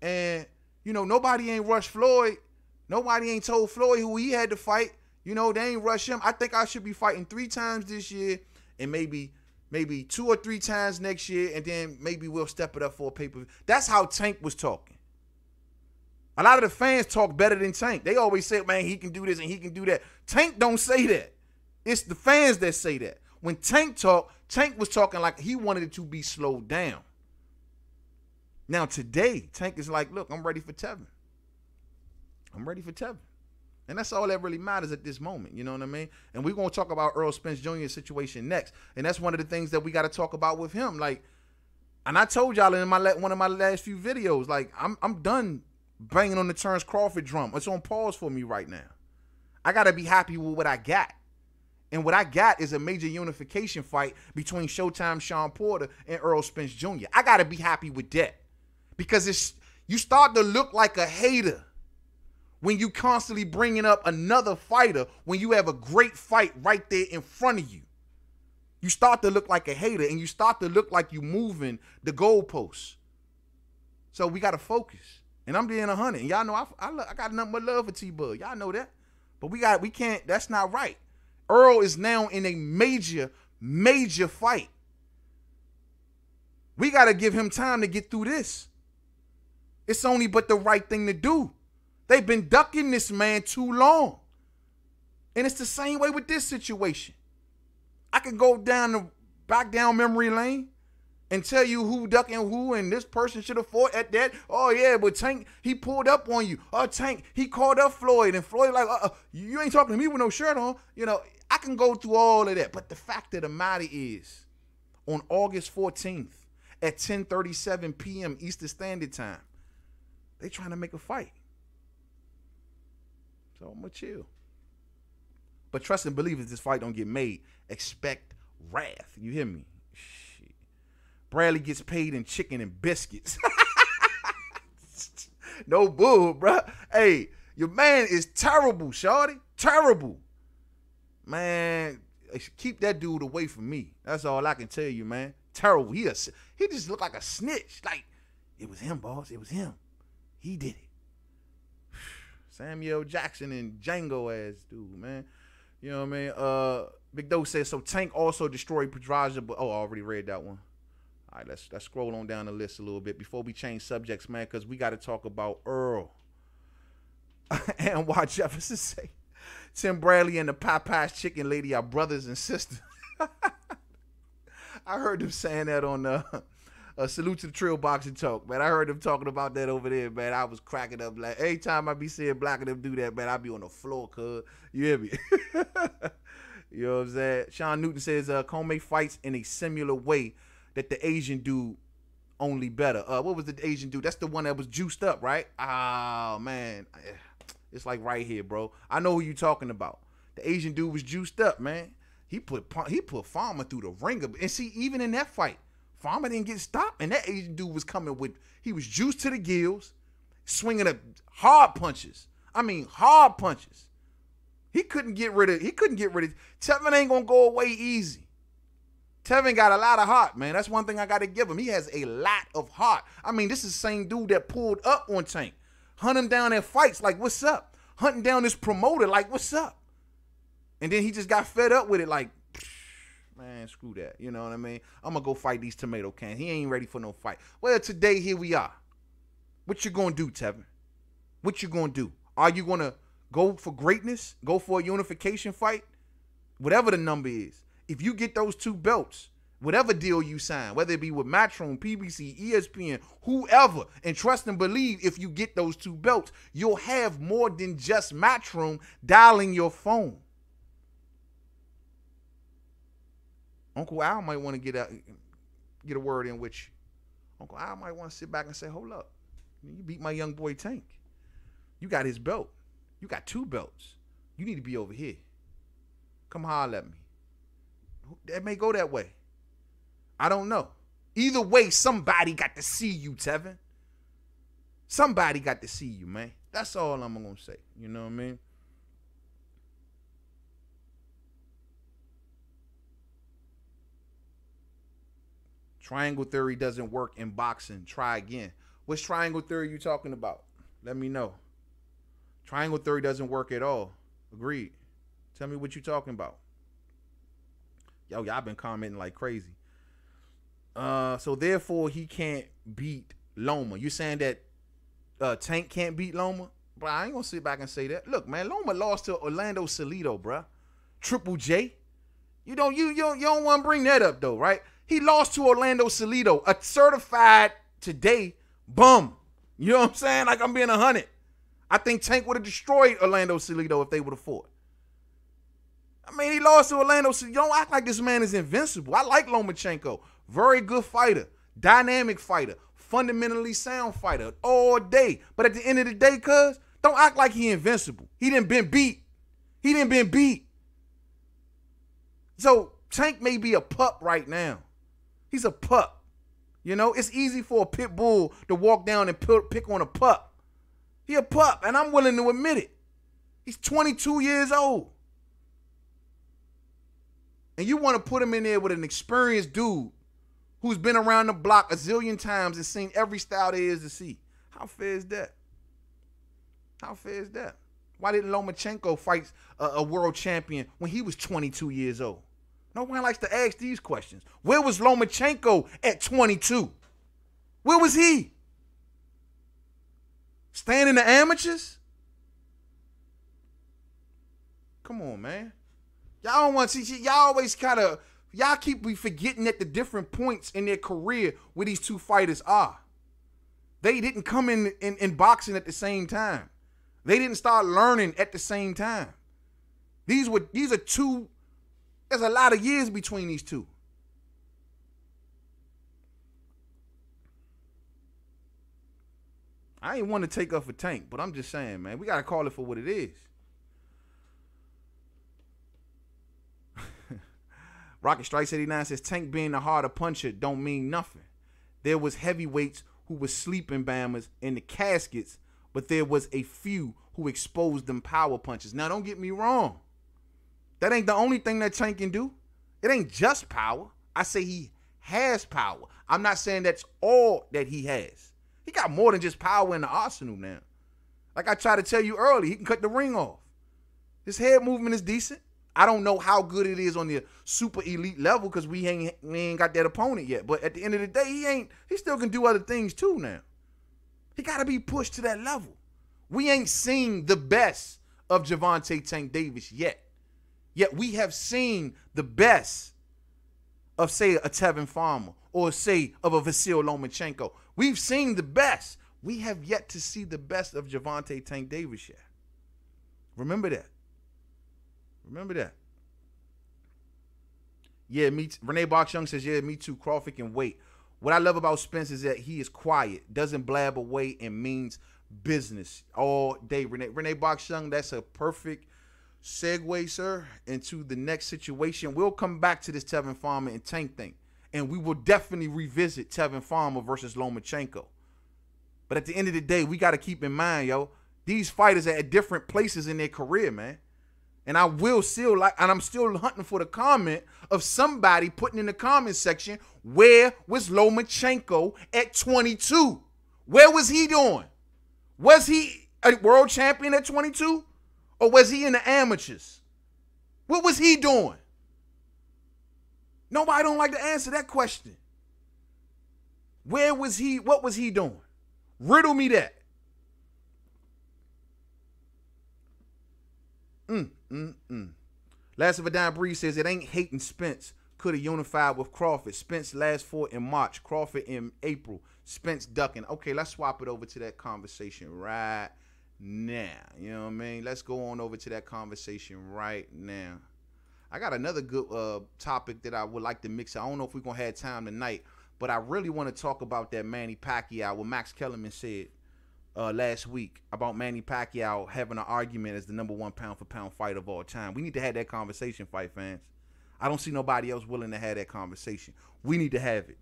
and you know, nobody ain't rushed Floyd. Nobody ain't told Floyd who he had to fight. You know, they ain't rush him. I think I should be fighting 3 times this year and maybe 2 or 3 times next year, and then maybe we'll step it up for a pay-per-view. That's how Tank was talking. A lot of the fans talk better than Tank. They always say, man, he can do this and he can do that. Tank don't say that. It's the fans that say that. When Tank talked, Tank was talking like he wanted it to be slowed down. Now today, Tank is like, look, I'm ready for Tevin. I'm ready for Tevin. And that's all that really matters at this moment. You know what I mean? And we're going to talk about Errol Spence Jr.'s situation next. And that's one of the things that we got to talk about with him. Like, and I told y'all in one of my last few videos, like, I'm done banging on the Terrence Crawford drum. It's on pause for me right now. I got to be happy with what I got. And what I got is a major unification fight between Showtime Sean Porter and Errol Spence Jr. I got to be happy with that. Because you start to look like a hater when you constantly bringing up another fighter when you have a great fight right there in front of you. You start to look like a hater, and you start to look like you moving the goalposts. So we got to focus. And I'm being 100. And y'all know I got nothing but love for T-Bug. Y'all know that. But we can't, that's not right. Earl is now in a major, major fight. We got to give him time to get through this. It's only but the right thing to do. They've been ducking this man too long. And it's the same way with this situation. I can go back down memory lane and tell you who ducking who and this person should have fought at that. Oh, yeah, but Tank, he pulled up on you. Oh, Tank, he called up Floyd. And Floyd like, you ain't talking to me with no shirt on. You know, I can go through all of that. But the fact of the matter is, on August 14th at 10:37 p.m. Eastern Standard Time, they trying to make a fight. So I'm going to chill. But trust and believe if this fight don't get made, expect wrath. You hear me? Shit. Bradley gets paid in chicken and biscuits. No bull, bro. Hey, your man is terrible, shawty. Terrible. Man, keep that dude away from me. That's all I can tell you, man. Terrible. He just looked like a snitch. Like, it was him, boss. It was him. He did it. Samuel Jackson and Django ass dude, man. You know what I mean? Big Doe says, so Tank also destroyed Pedraza, but I already read that one. All right, let's scroll on down the list a little bit before we change subjects, man, because we got to talk about Earl. And why Jefferson say Tim Bradley and the Popeye's chicken lady are brothers and sisters. I heard them saying that on Salute to the Trill Boxing Talk, man. I heard them talking about that over there, man. I was cracking up. Like, every time I be seeing Black of them do that, man, I be on the floor, cuz. You hear me? You know what I'm saying? Sean Newton says, Comey fights in a similar way that the Asian dude, only better. What was the Asian dude? That's the one that was juiced up, right? Oh, man. It's like right here, bro. I know who you talking about. The Asian dude was juiced up, man. He put Farmer through the ringer. And see, even in that fight, Farmer didn't get stopped. And that Asian dude was coming with, he was juiced to the gills, swinging up hard punches. I mean, hard punches. He couldn't get rid of. Tevin ain't going to go away easy. Tevin got a lot of heart, man. That's one thing I got to give him. He has a lot of heart. I mean, this is the same dude that pulled up on Tank. Hunt him down in fights like, what's up? Hunting down this promoter like, what's up? And then he just got fed up with it like, man, screw that. You know what I mean? I'm going to go fight these tomato cans. He ain't ready for no fight. Well, today, here we are. What you going to do, Tevin? What you going to do? Are you going to go for greatness? Go for a unification fight? Whatever the number is. If you get those two belts, whatever deal you sign, whether it be with Matchroom, PBC, ESPN, whoever, and trust and believe if you get those two belts, you'll have more than just Matchroom dialing your phone. Uncle Al might want to get a word in with you. Uncle Al might want to sit back and say, hold up. You beat my young boy Tank. You got his belt. You got two belts. You need to be over here. Come holler at me. That may go that way. I don't know. Either way, somebody got to see you, Tevin. Somebody got to see you, man. That's all I'm going to say. You know what I mean? Triangle theory doesn't work in boxing. Try again. Which triangle theory you talking about? Let me know. Triangle theory doesn't work at all. Agreed. Tell me what you talking about. Yo, y'all been commenting like crazy. So therefore he can't beat Loma. You saying that Tank can't beat Loma? Bro, I ain't gonna sit back and say that. Look, man, Loma lost to Orlando Salido, bro. Triple J. You don't want to bring that up though, right? He lost to Orlando Salido, a certified today bum. You know what I'm saying? Like I'm being 100. I think Tank would have destroyed Orlando Salido if they would have fought. I mean, he lost to Orlando Salido. Don't act like this man is invincible. I like Lomachenko. Very good fighter. Dynamic fighter. Fundamentally sound fighter all day. But at the end of the day, cuz, don't act like he invincible. He didn't been beat. So Tank may be a pup right now. He's a pup. You know, it's easy for a pit bull to walk down and pick on a pup. He a pup, and I'm willing to admit it. He's 22 years old. And you want to put him in there with an experienced dude who's been around the block a zillion times and seen every style there is to see. How fair is that? How fair is that? Why didn't Lomachenko fight a world champion when he was 22 years old? No one likes to ask these questions. Where was Lomachenko at 22? Where was he? Staying in the amateurs? Come on, man. Y'all don't want to see. Y'all always y'all keep forgetting at the different points in their career where these two fighters are. They didn't come in boxing at the same time. They didn't start learning at the same time. These are two. There's a lot of years between these two. I ain't want to take up for Tank, but I'm just saying, man, we got to call it for what it is. Rocket Strikes 89 says, Tank being the harder puncher don't mean nothing. There was heavyweights who was sleeping Bammers in the caskets, but there was a few who exposed them power punches. Now, don't get me wrong. That ain't the only thing that Tank can do. It ain't just power. I say he has power. I'm not saying that's all that he has. He got more than just power in the arsenal now. Like I tried to tell you earlier, he can cut the ring off. His head movement is decent. I don't know how good it is on the super elite level because we ain't got that opponent yet. But at the end of the day, he still can do other things too now. He got to be pushed to that level. We ain't seen the best of Gervonta Tank Davis yet. Yet we have seen the best of, say, a Tevin Farmer or, say, of a Vasil Lomachenko. We've seen the best. We have yet to see the best of Gervonta Tank Davis yet. Remember that. Remember that. Yeah, Renee Box Young says, yeah, me too. Crawford can wait. What I love about Spence is that he is quiet, doesn't blab away, and means business all day. Renee Box Young, that's a perfect segue, sir, into the next situation. We'll come back to this Tevin Farmer and Tank thing, and we will definitely revisit Tevin Farmer versus Lomachenko. But at the end of the day, we got to keep in mind, yo, these fighters are at different places in their career, man. And I will still and I'm still hunting for the comment of somebody putting in the comment section, where was Lomachenko at 22? Where was he doing? Was he a world champion at 22? Or was he in the amateurs? What was he doing? Nobody don't like to answer that question. Where was he? What was he doing? Riddle me that. Last of a Dime Breeze says, it ain't hating Spence. Could have unified with Crawford. Spence last fought in March. Crawford in April. Spence ducking. Okay, let's swap it over to that conversation right now. You know what I mean? Let's go on over to that conversation right now. I got another good topic that I would like to mix. I don't know if we're going to have time tonight, but I really want to talk about that Manny Pacquiao, what Max Kellerman said last week about Manny Pacquiao having an argument as the #1 pound-for-pound fighter of all time. We need to have that conversation, fight fans. I don't see nobody else willing to have that conversation. We need to have it.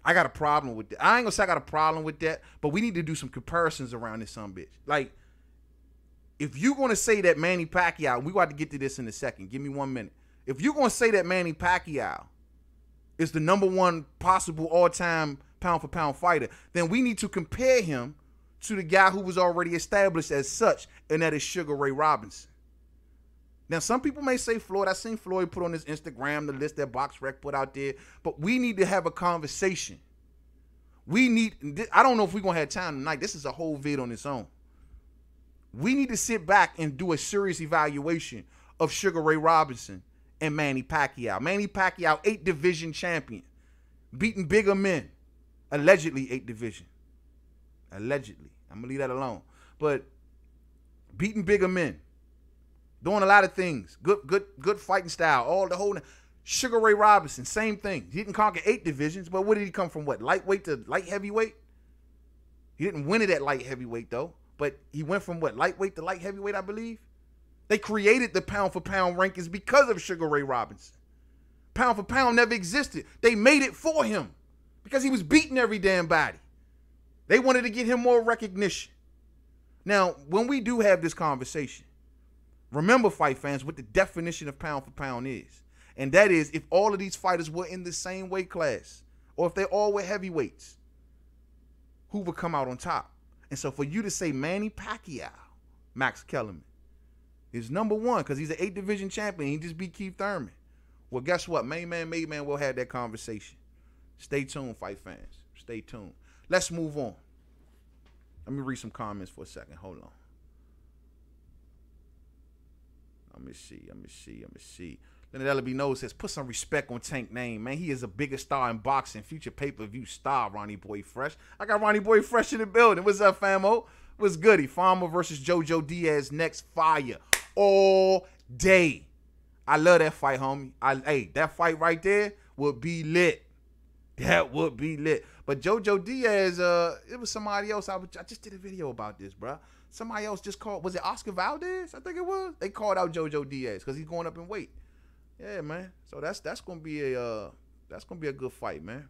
I got a problem with that. I ain't gonna say I got a problem with that, but we need to do some comparisons around this sumbitch. Like, if you're gonna say that Manny Pacquiao, we got to get to this in a second. Give me 1 minute. If you're gonna say that Manny Pacquiao is the #1 possible all-time pound-for-pound fighter, then we need to compare him to the guy who was already established as such, and that is Sugar Ray Robinson. Now, some people may say Floyd. I seen Floyd put on his Instagram the list that BoxRec put out there, but we need to have a conversation. I don't know if we're going to have time tonight. This is a whole vid on its own. We need to sit back and do a serious evaluation of Sugar Ray Robinson and Manny Pacquiao. Manny Pacquiao, 8 division champion, beating bigger men. Allegedly 8 division. Allegedly. I'm going to leave that alone. But beating bigger men. Doing a lot of things. Good fighting style. All the whole. Sugar Ray Robinson, same thing. He didn't conquer 8 divisions, but where did he come from? What? Lightweight to light heavyweight? He didn't win it at light heavyweight, though. But he went from what? Lightweight to light heavyweight, I believe. They created the pound-for-pound rankings because of Sugar Ray Robinson. Pound-for-pound never existed. They made it for him because he was beating every damn body. They wanted to get him more recognition. Now, when we do have this conversation, remember, fight fans, what the definition of pound-for-pound is. And that is, if all of these fighters were in the same weight class, or if they all were heavyweights, who would come out on top? And so for you to say Manny Pacquiao, Max Kellerman, is #1 because he's an 8 division champion, he just beat Keith Thurman. Well, guess what? Main man, we'll have that conversation. Stay tuned, fight fans. Stay tuned. Let's move on. Let me read some comments for a second. Hold on. Let me see. Leonard Ellaby knows says, put some respect on Tank name, man. He is a bigger star in boxing, future pay-per-view star, Ronnie Boy Fresh. I got Ronnie Boy Fresh in the building. What's up, famo? What's goody? Farmer versus JoJo Diaz next, fire all day. I love that fight, homie. Hey, that fight right there would be lit. That would be lit. But JoJo Diaz, it was somebody else. I just did a video about this, bro. Somebody else just called, was it Oscar Valdez? I think it was. They called out JoJo Diaz because he's going up in weight. Yeah, man. So that's gonna be a good fight, man.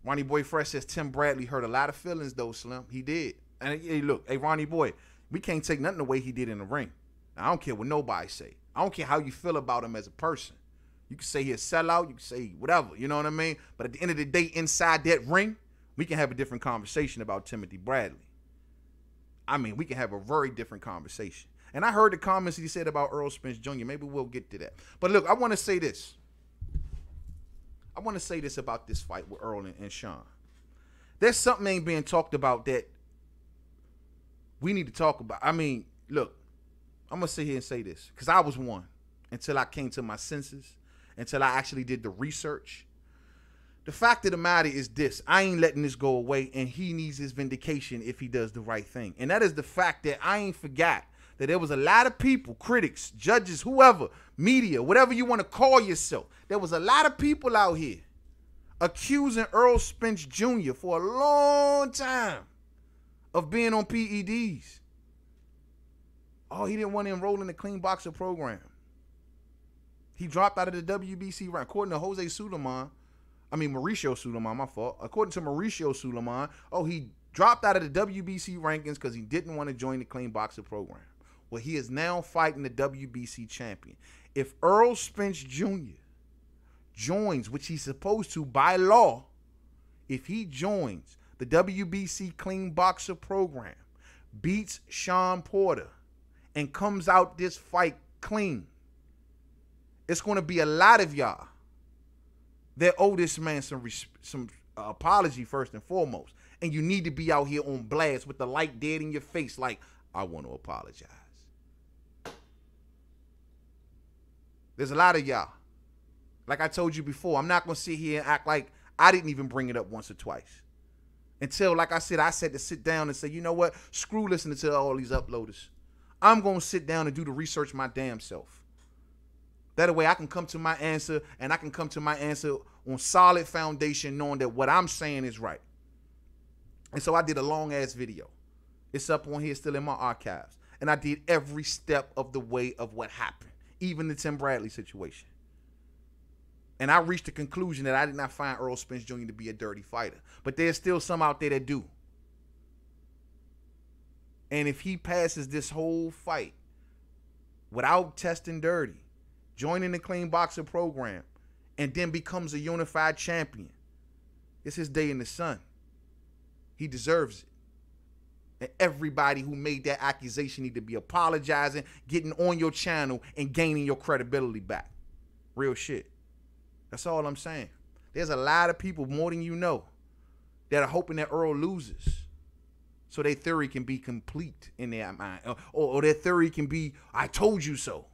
Ronnie Boy Fresh says Tim Bradley hurt a lot of feelings though, Slim. He did. And hey, look, hey Ronnie Boy, we can't take nothing away he did in the ring. Now, I don't care what nobody say. I don't care how you feel about him as a person. You can say he's a sellout, you can say whatever, you know what I mean? But at the end of the day, inside that ring, we can have a different conversation about Timothy Bradley. I mean, we can have a very different conversation. And I heard the comments he said about Errol Spence Jr. Maybe we'll get to that. But look, I want to say this. I want to say this about this fight with Errol and Sean. There's something ain't being talked about that we need to talk about. I mean, look, I'm going to sit here and say this because I was one until I came to my senses, until I actually did the research. The fact of the matter is this. I ain't letting this go away, and he needs his vindication if he does the right thing. And that is the fact that I ain't forgot that there was a lot of people, critics, judges, whoever, media, whatever you want to call yourself. There was a lot of people out here accusing Errol Spence Jr. for a long time of being on PEDs. Oh, he didn't want to enroll in the clean boxer program. He dropped out of the WBC rank. According to Mauricio Suleiman, my fault. According to Mauricio Suleiman, he dropped out of the WBC rankings because he didn't want to join the clean boxer program. Well, he is now fighting the WBC champion. If Errol Spence Jr. joins, which he's supposed to by law, if he joins the WBC clean boxer program, beats Sean Porter, and comes out this fight clean, it's going to be a lot of y'all that owe this man some apology first and foremost. And you need to be out here on blast with the light dead in your face like, I want to apologize. There's a lot of y'all. Like I told you before, I'm not going to sit here and act like I didn't even bring it up once or twice. Until, like I said to sit down and say, you know what? Screw listening to all these uploaders. I'm going to sit down and do the research my damn self. That way I can come to my answer, and I can come to my answer on solid foundation, knowing that what I'm saying is right. And so I did a long-ass video. It's up on here, still in my archives. And I did every step of the way of what happened, even the Tim Bradley situation. And I reached the conclusion that I did not find Errol Spence Jr. to be a dirty fighter. But there's still some out there that do. And if he passes this whole fight without testing dirty, joining the clean boxer program, and then becomes a unified champion, it's his day in the sun. He deserves it. And everybody who made that accusation need to be apologizing, getting on your channel, and gaining your credibility back. Real shit. That's all I'm saying. There's a lot of people, more than you know, that are hoping that Errol loses so their theory can be complete in their mind. Or their theory can be, I told you so.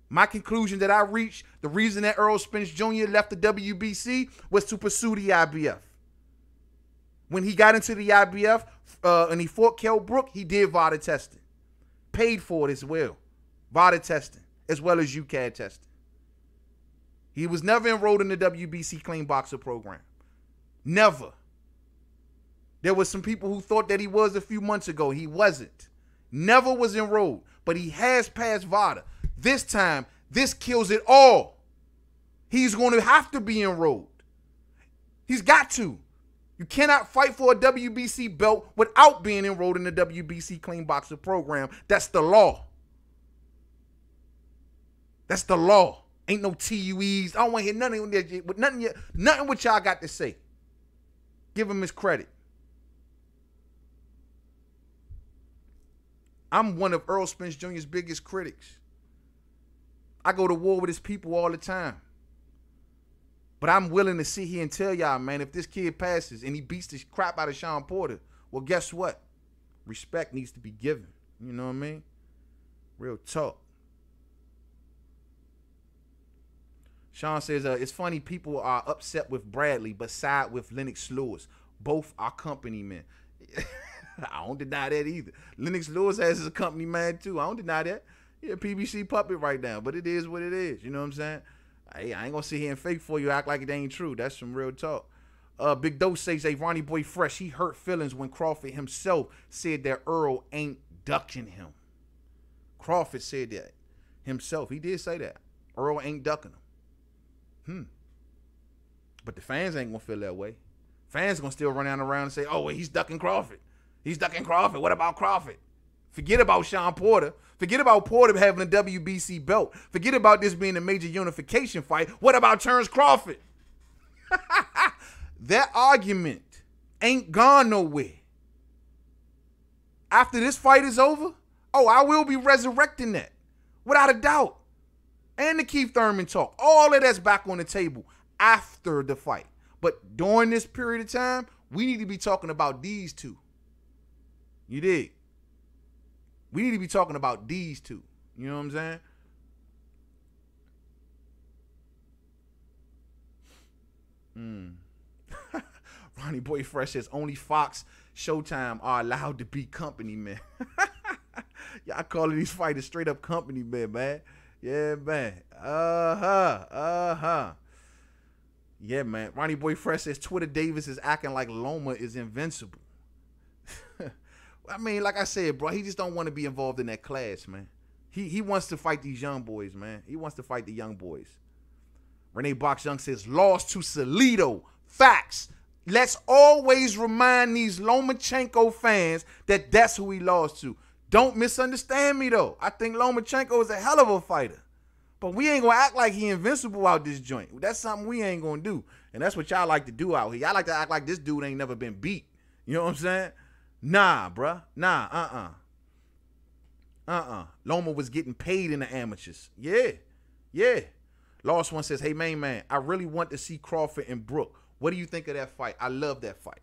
My conclusion that I reached, the reason that Errol Spence Jr. left the WBC was to pursue the IBF. When he got into the IBF and he fought Kell Brook, he did VADA testing. Paid for it as well. VADA testing, as well as UCAD testing. He was never enrolled in the WBC clean boxer program. Never. There was some people who thought that he was a few months ago. He wasn't. Never was enrolled. But he has passed VADA. This time, this kills it all. He's going to have to be enrolled. He's got to. You cannot fight for a WBC belt without being enrolled in the WBC clean boxer program. That's the law. That's the law. Ain't no TUEs. I don't want to hear nothing what y'all got to say. Give him his credit. I'm one of Errol Spence Jr.'s biggest critics. I go to war with his people all the time. But I'm willing to sit here and tell y'all, man, if this kid passes and he beats the crap out of Sean Porter, well, guess what? Respect needs to be given. You know what I mean? Real talk. Sean says, it's funny people are upset with Bradley, but side with Lennox Lewis. Both are company men. I don't deny that either. Lennox Lewis has his company man too. I don't deny that. Yeah, PBC puppet right now, but it is what it is. You know what I'm saying? Hey, I ain't gonna sit here and fake for you, act like it ain't true. That's some real talk. Big Dose says, hey, Ronnie Boy Fresh, he hurt feelings when Crawford himself said that Earl ain't ducking him. Crawford said that himself. He did say that. Earl ain't ducking him. But the fans ain't gonna feel that way. Fans gonna still run around and say, oh, well, he's ducking Crawford. He's ducking Crawford. What about Crawford? Forget about Sean Porter. Forget about Porter having a WBC belt. Forget about this being a major unification fight. What about Terrence Crawford? That argument ain't gone nowhere. After this fight is over, oh, I will be resurrecting that. Without a doubt. And the Keith Thurman talk. All of that's back on the table after the fight. But during this period of time, we need to be talking about these two. You dig? We need to be talking about these two. You know what I'm saying? Ronnie Boy Fresh says only Fox, Showtime are allowed to be company men. Y'all calling these fighters straight up company men, man. Yeah, man. Yeah, man. Ronnie Boy Fresh says Twitter Davis is acting like Loma is invincible. I mean, like I said, bro, he just don't want to be involved in that class, man. He wants to fight these young boys, man. He wants to fight the young boys. Renee Box Young says, lost to Salido. Facts. Let's always remind these Lomachenko fans that that's who he lost to. Don't misunderstand me, though. I think Lomachenko is a hell of a fighter. But we ain't going to act like he invincible out this joint. That's something we ain't going to do. And that's what y'all like to do out here. Y'all like to act like this dude ain't never been beat. You know what I'm saying? Nah, bruh. Nah, Loma was getting paid in the amateurs. Yeah. Lost One says, hey, main man, I really want to see Crawford and Brook. What do you think of that fight? I love that fight.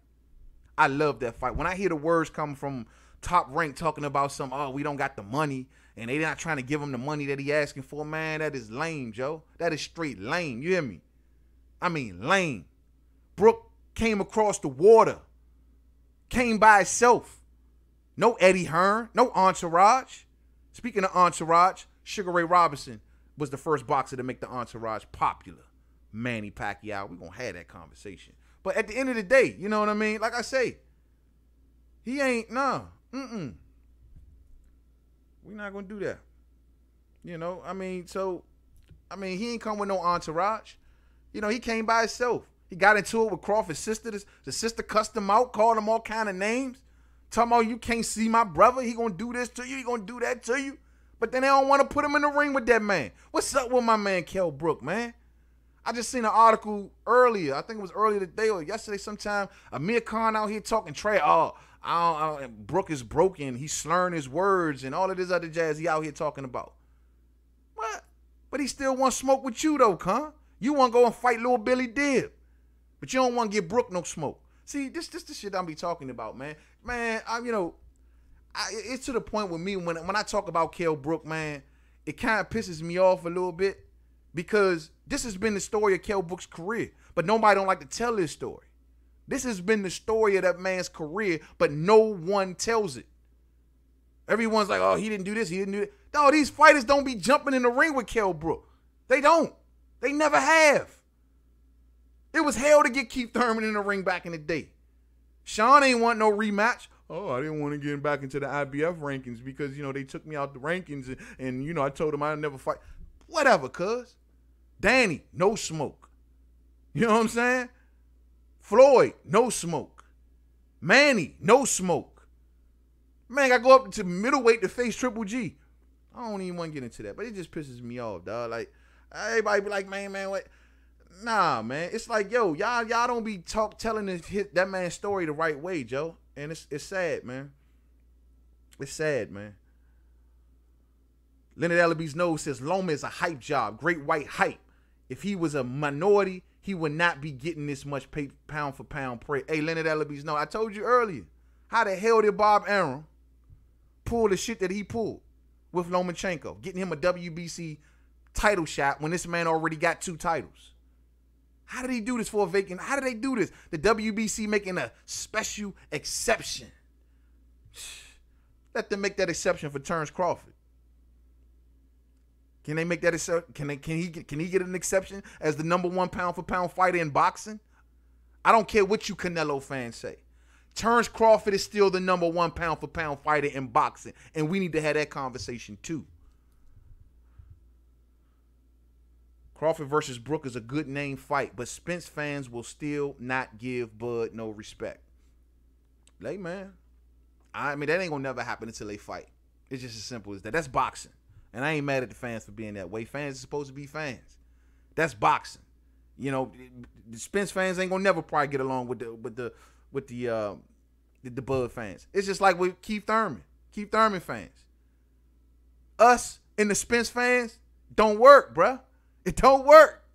When I hear the words come from Top Rank talking about we don't got the money, and they not trying to give him the money that he asking for, man, that is lame, Joe. That is straight lame. You hear me? I mean, lame. Brook came across the water. Came by itself. No Eddie Hearn. No entourage. Speaking of entourage, Sugar Ray Robinson was the first boxer to make the entourage popular. Manny Pacquiao. We're going to have that conversation. But at the end of the day, you know what I mean? Like I say, he ain't, we're not going to do that. You know, he ain't come with no entourage. You know, he came by himself. He got into it with Crawford's sister. The sister cussed him out, called him all kind of names. Talking about, you can't see my brother. He going to do this to you. He going to do that to you. But then they don't want to put him in the ring with that man. What's up with my man, Kell Brook, man? I just seen an article earlier. I think it was earlier today or yesterday sometime. Amir Khan out here talking trash. Brook is broken. He's slurring his words and all of this other jazz he out here talking about. What? But he still want smoke with you, though, Khan. You want to go and fight little Billy Dibb. But you don't want to give Brook no smoke. See, this the shit I be talking about, man. Man, it's to the point with me when I talk about Kell Brook, man, it kind of pisses me off a little bit because this has been the story of Kell Brook's career, but nobody don't like to tell this story. This has been the story of that man's career, but no one tells it. Everyone's like, oh, he didn't do this, he didn't do that. No, these fighters don't be jumping in the ring with Kell Brook. They don't. They never have. It was hell to get Keith Thurman in the ring back in the day. Sean ain't want no rematch. Oh, I didn't want to get back into the IBF rankings because, they took me out the rankings and I told him I'd never fight. Whatever, cuz. Danny, no smoke. You know what I'm saying? Floyd, no smoke. Manny, no smoke. Man, I go up to middleweight to face Triple G. I don't even want to get into that, but it just pisses me off, dog. Like, everybody be like, man, what? Nah, man. It's like, yo, y'all don't be telling that man's story the right way, Joe. And it's sad, man. It's sad, man. Leonard Ellaby's nose says Loma is a hype job. Great white hype. If he was a minority, he would not be getting this much pound for pound praise. Hey, Leonard Ellaby's nose. I told you earlier. How the hell did Bob Arum pull the shit that he pulled with Lomachenko, getting him a WBC title shot when this man already got 2 titles. How did he do this for a vacant? How did they do this? The WBC making a special exception. Let them make that exception for Terrence Crawford. Can they make that exception? Can he get an exception as the #1 pound-for-pound fighter in boxing? I don't care what you Canelo fans say. Terrence Crawford is still the #1 pound-for-pound fighter in boxing, and we need to have that conversation too. Crawford versus Brook is a good name fight, but Spence fans will still not give Bud no respect. Like, man, I mean, that ain't gonna never happen until they fight. It's just as simple as that. That's boxing. And I ain't mad at the fans for being that way. Fans are supposed to be fans. That's boxing. You know, the Spence fans ain't gonna never probably get along with the Bud fans. It's just like with Keith Thurman fans. Us and the Spence fans don't work, bruh. It don't work.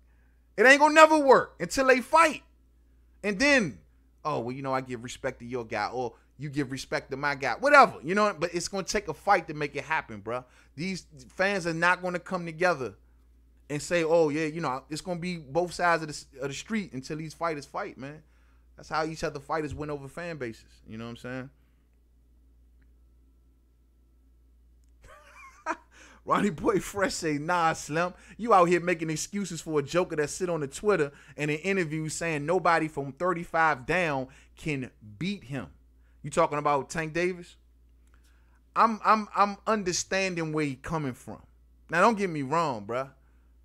It ain't gonna never work until they fight. And then, oh, well, you know, I give respect to your guy, or you give respect to my guy, whatever, you know, but it's gonna take a fight to make it happen, bruh. These fans are not gonna come together and say, oh, yeah, you know, it's gonna be both sides of the street until these fighters fight, man. That's how each other fighters win over fan bases. You know what I'm saying? Ronnie Boy Fresh say, nah, Slim, you out here making excuses for a joker that sit on the Twitter and in interviews saying nobody from 35 down can beat him. You talking about Tank Davis? I'm understanding where he coming from. Now, don't get me wrong, bruh.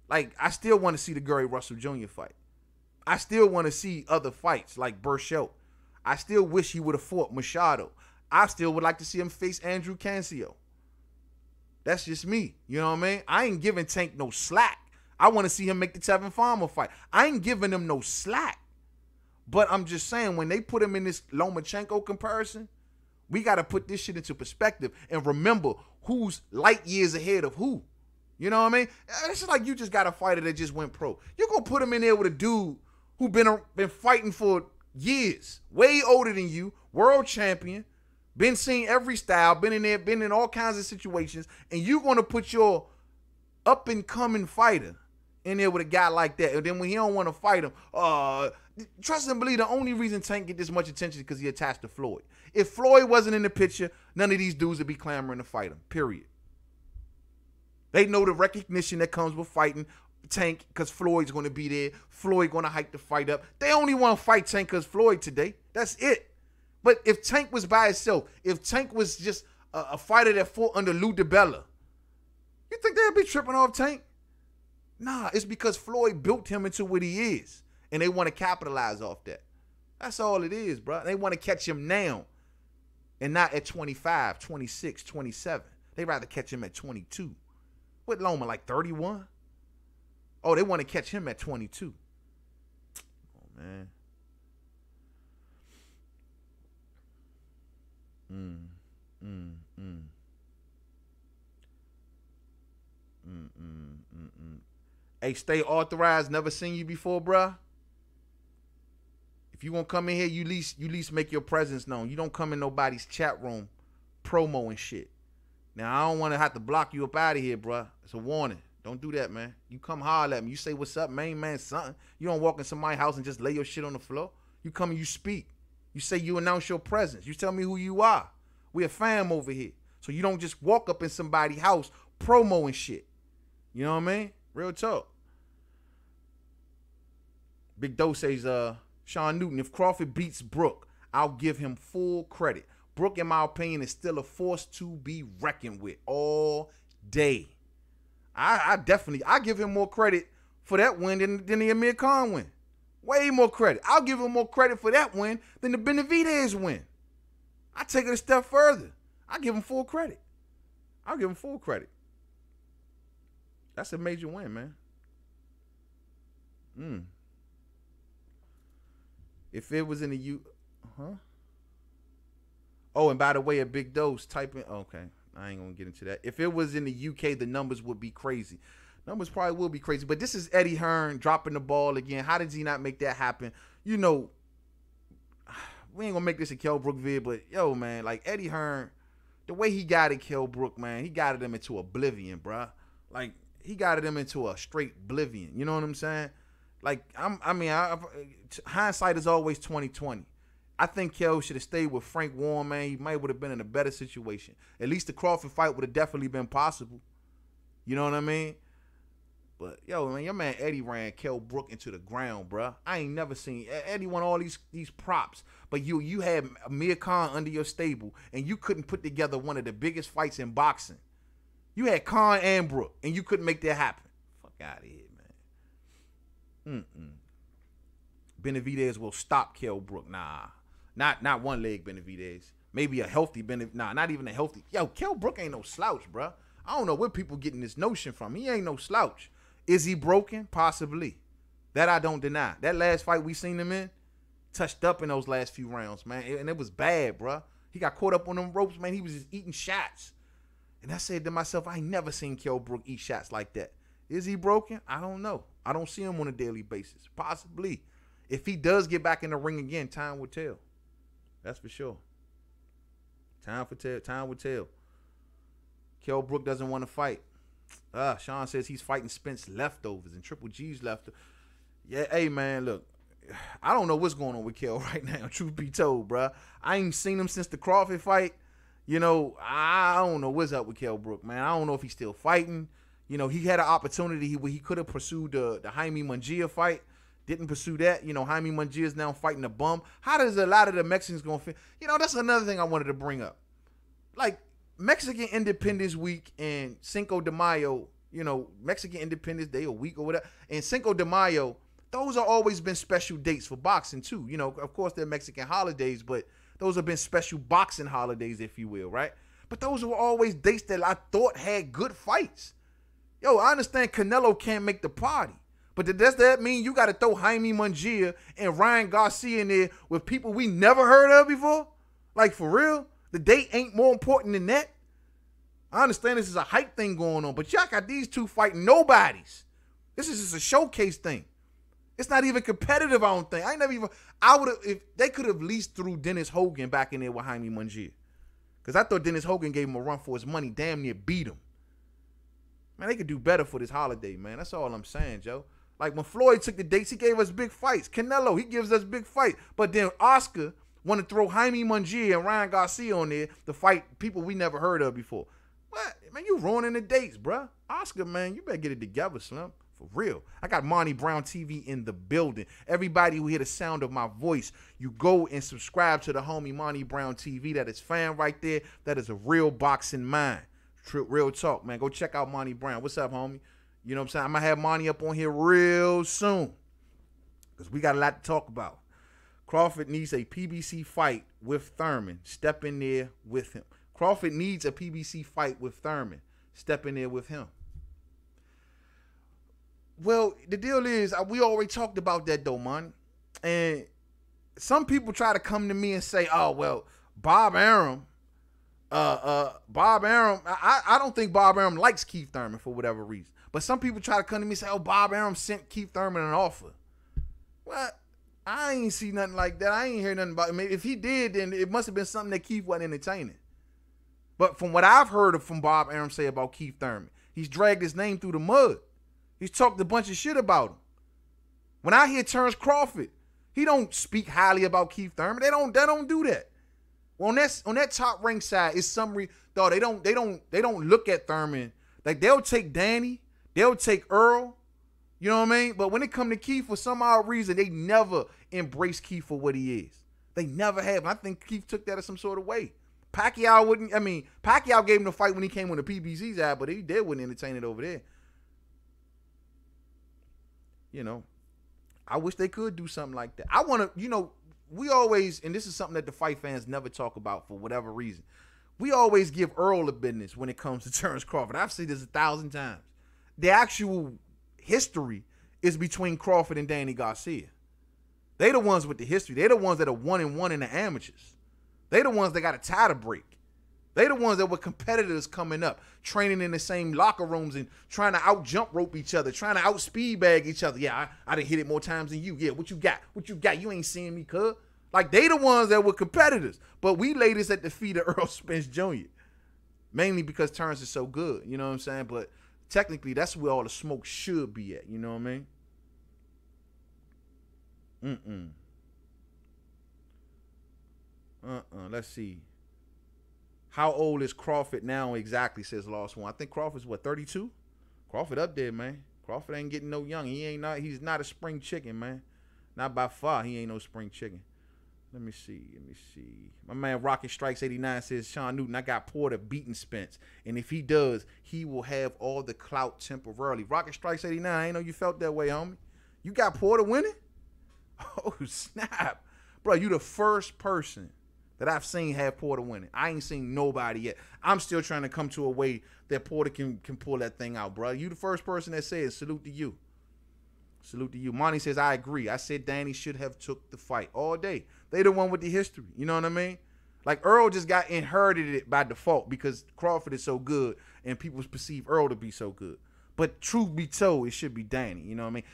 Like, I still want to see the Gary Russell Jr. fight. I still want to see other fights like Berchelt. I still wish he would have fought Machado. I still would like to see him face Andrew Cancio. That's just me. You know what I mean? I ain't giving Tank no slack. I want to see him make the Tevin Farmer fight. I ain't giving him no slack. But I'm just saying, when they put him in this Lomachenko comparison, we got to put this shit into perspective and remember who's light years ahead of who. You know what I mean? It's just like you just got a fighter that just went pro. You're going to put him in there with a dude who been fighting for years, way older than you, world champion, been seen every style, been in there, been in all kinds of situations, and you're going to put your up-and-coming fighter in there with a guy like that. And then when he don't want to fight him, trust and believe the only reason Tank get this much attention is because he attached to Floyd. If Floyd wasn't in the picture, none of these dudes would be clamoring to fight him, period. They know the recognition that comes with fighting Tank because Floyd's going to be there. Floyd going to hype the fight up. They only want to fight Tank because Floyd today. That's it. But if Tank was by himself, if Tank was just a fighter that fought under Lou DiBella, you think they'd be tripping off Tank? Nah, it's because Floyd built him into what he is, and they want to capitalize off that. That's all it is, bro. They want to catch him now and not at 25, 26, 27. They'd rather catch him at 22. What Loma, like 31? Oh, they want to catch him at 22. Oh, man. Hey, stay authorized. Never seen you before, bruh. If you gonna come in here, you at least make your presence known. You don't come in nobody's chat room promo and shit. Now, I don't want to have to block you up out of here, bruh. It's a warning. Don't do that, man. You come holler at me. You say, what's up, man, something. You don't walk in somebody's house and just lay your shit on the floor. You come and you speak. You say you announce your presence. You tell me who you are. We a fam over here. So you don't just walk up in somebody's house promo and shit. You know what I mean? Real talk. Big Doe says, Sean Newton, if Crawford beats Brook, I'll give him full credit. Brook, in my opinion, is still a force to be reckoned with all day. I give him more credit for that win than the Amir Khan win. Way more credit. I'll give him more credit for that win than the Benavidez win. I take it a step further. I give him full credit. I'll give him full credit. That's a major win, man. If it was in the Oh, and by the way, a Big Dose typing. Okay, I ain't gonna get into that. If it was in the UK, the numbers would be crazy. Numbers probably will be crazy. But this is Eddie Hearn dropping the ball again. How did he not make that happen? You know, we ain't gonna make this a Kell Brook vid, but yo, man, like Eddie Hearn the way he guided Kell Brook, man, he guided him into oblivion, bruh. Like, he guided him into a straight oblivion. You know what I'm saying? Like, hindsight is always 20/20. I think Kell should have stayed with Frank Warren, man. He might would have been in a better situation. At least the Crawford fight would have definitely been possible. You know what I mean? But, yo, man, your man Eddie ran Kell Brook into the ground, bruh. I ain't never seen Eddie won all these props. But you had Amir Khan under your stable, and you couldn't put together one of the biggest fights in boxing. You had Khan and Brook, and you couldn't make that happen. Fuck out of here, man. Benavidez will stop Kell Brook. Nah. Not one leg Benavidez. Maybe a healthy Benavidez. Nah, not even a healthy. Yo, Kell Brook ain't no slouch, bruh. I don't know where people getting this notion from. He ain't no slouch. Is he broken? Possibly. That I don't deny. That last fight we seen him in, touched up in those last few rounds, man. And it was bad, bruh. He got caught up on them ropes, man. He was just eating shots. And I said to myself, I ain't never seen Kell Brook eat shots like that. Is he broken? I don't know. I don't see him on a daily basis. Possibly. If he does get back in the ring again, time will tell. That's for sure. Time will tell. Kell Brook doesn't want to fight. Sean says he's fighting Spence leftovers and Triple G's left. Yeah, hey, man, look. I don't know what's going on with Kell right now, truth be told, bruh. I ain't seen him since the Crawford fight. You know, I don't know what's up with Kell Brook, man. I don't know if he's still fighting. You know, he had an opportunity where he could have pursued the Jaime Munguia fight. Didn't pursue that. You know, Jaime Munguia is now fighting a bum. How does a lot of the Mexicans going to fit? You know, that's another thing I wanted to bring up. Like, Mexican Independence Week and Cinco de Mayo, you know, Mexican Independence Day or week or whatever, and Cinco de Mayo, those have always been special dates for boxing too. You know, of course, they're Mexican holidays, but those have been special boxing holidays, if you will, right? But those were always dates that I thought had good fights. Yo, I understand Canelo can't make the party, but does that mean you got to throw Jaime Munguia and Ryan Garcia in there with people we never heard of before? Like, for real? The date ain't more important than that? I understand this is a hype thing going on, but y'all got these two fighting nobodies. This is just a showcase thing. It's not even competitive, I don't think. I would have, if they could have at least threw Dennis Hogan back in there with Jaime Munguia. Because I thought Dennis Hogan gave him a run for his money, damn near beat him. Man, they could do better for this holiday, man. That's all I'm saying, Joe. Like, when Floyd took the dates, he gave us big fights. Canelo, he gives us big fights. But then Oscar want to throw Jaime Munguia and Ryan Garcia on there to fight people we never heard of before. What? Man, you ruining the dates, bruh. Oscar, man, you better get it together, Slim. For real. I got Monty Brown TV in the building. Everybody who hear the sound of my voice, you go and subscribe to the homie Monty Brown TV. That is fan right there. That is a real boxing mind. Real talk, man. Go check out Monty Brown. What's up, homie? You know what I'm saying? I'm going to have Monty up on here real soon because we got a lot to talk about. Crawford needs a PBC fight with Thurman. Step in there with him. Crawford needs a PBC fight with Thurman. Step in there with him. Well, the deal is, we already talked about that, though, man. And some people try to come to me and say, oh, well, Bob Arum, I don't think Bob Arum likes Keith Thurman for whatever reason. But some people try to come to me and say, oh, Bob Arum sent Keith Thurman an offer. What? I ain't see nothing like that. I ain't hear nothing about it. Maybe if he did, then it must have been something that Keith wasn't entertaining. But from what I've heard from Bob Arum say about Keith Thurman, he's dragged his name through the mud. He's talked a bunch of shit about him. When I hear Terrence Crawford, he don't speak highly about Keith Thurman. They don't do that. Well, on that top rank side, it's though they don't look at Thurman like they'll take Danny, they'll take Earl, you know what I mean? But when it come to Keith, for some odd reason, they never embrace Keith for what he is. They never have. I think Keith took that as some sort of way. Pacquiao gave him the fight when he came on the PBC's out, but he did wouldn't entertain it over there. You know, I wish they could do something like that. I want to, you know, we always, and this is something that the fight fans never talk about for whatever reason. We always give Earl the business when it comes to Terrence Crawford. I've said this 1,000 times. The actual history is between Crawford and Danny Garcia. They the ones with the history. They the ones that are 1-1 in the amateurs. They the ones that got a tie to break. They the ones that were competitors coming up, training in the same locker rooms and trying to out-jump rope each other, trying to out-speed bag each other. Yeah, I done hit it more times than you. Yeah, what you got? What you got? You ain't seeing me, cuz. Like, they the ones that were competitors. But we laid this at the feet of Errol Spence Jr. Mainly because Terrence is so good, you know what I'm saying? But technically, that's where all the smoke should be at, you know what I mean? Let's see. How old is Crawford now exactly, says Lost One. I think Crawford's, what, 32? Crawford up there, man. Crawford ain't getting no young. He's not a spring chicken, man. Not by far. He ain't no spring chicken. Let me see. My man Rocket Strikes 89 says, Sean Newton, I got Porter beating Spence. And if he does, he will have all the clout temporarily. Rocket Strikes 89, I ain't know you felt that way, homie. You got Porter winning? Oh, snap. Bro, you the first person that I've seen have Porter winning. I ain't seen nobody yet. I'm still trying to come to a way that Porter can pull that thing out, bro. You the first person that says, salute to you. Salute to you. Monty says, I agree. I said Danny should have took the fight all day. They the one with the history. You know what I mean? Like, Earl just got inherited it by default because Crawford is so good and people perceive Earl to be so good. But truth be told, it should be Danny. You know what I mean?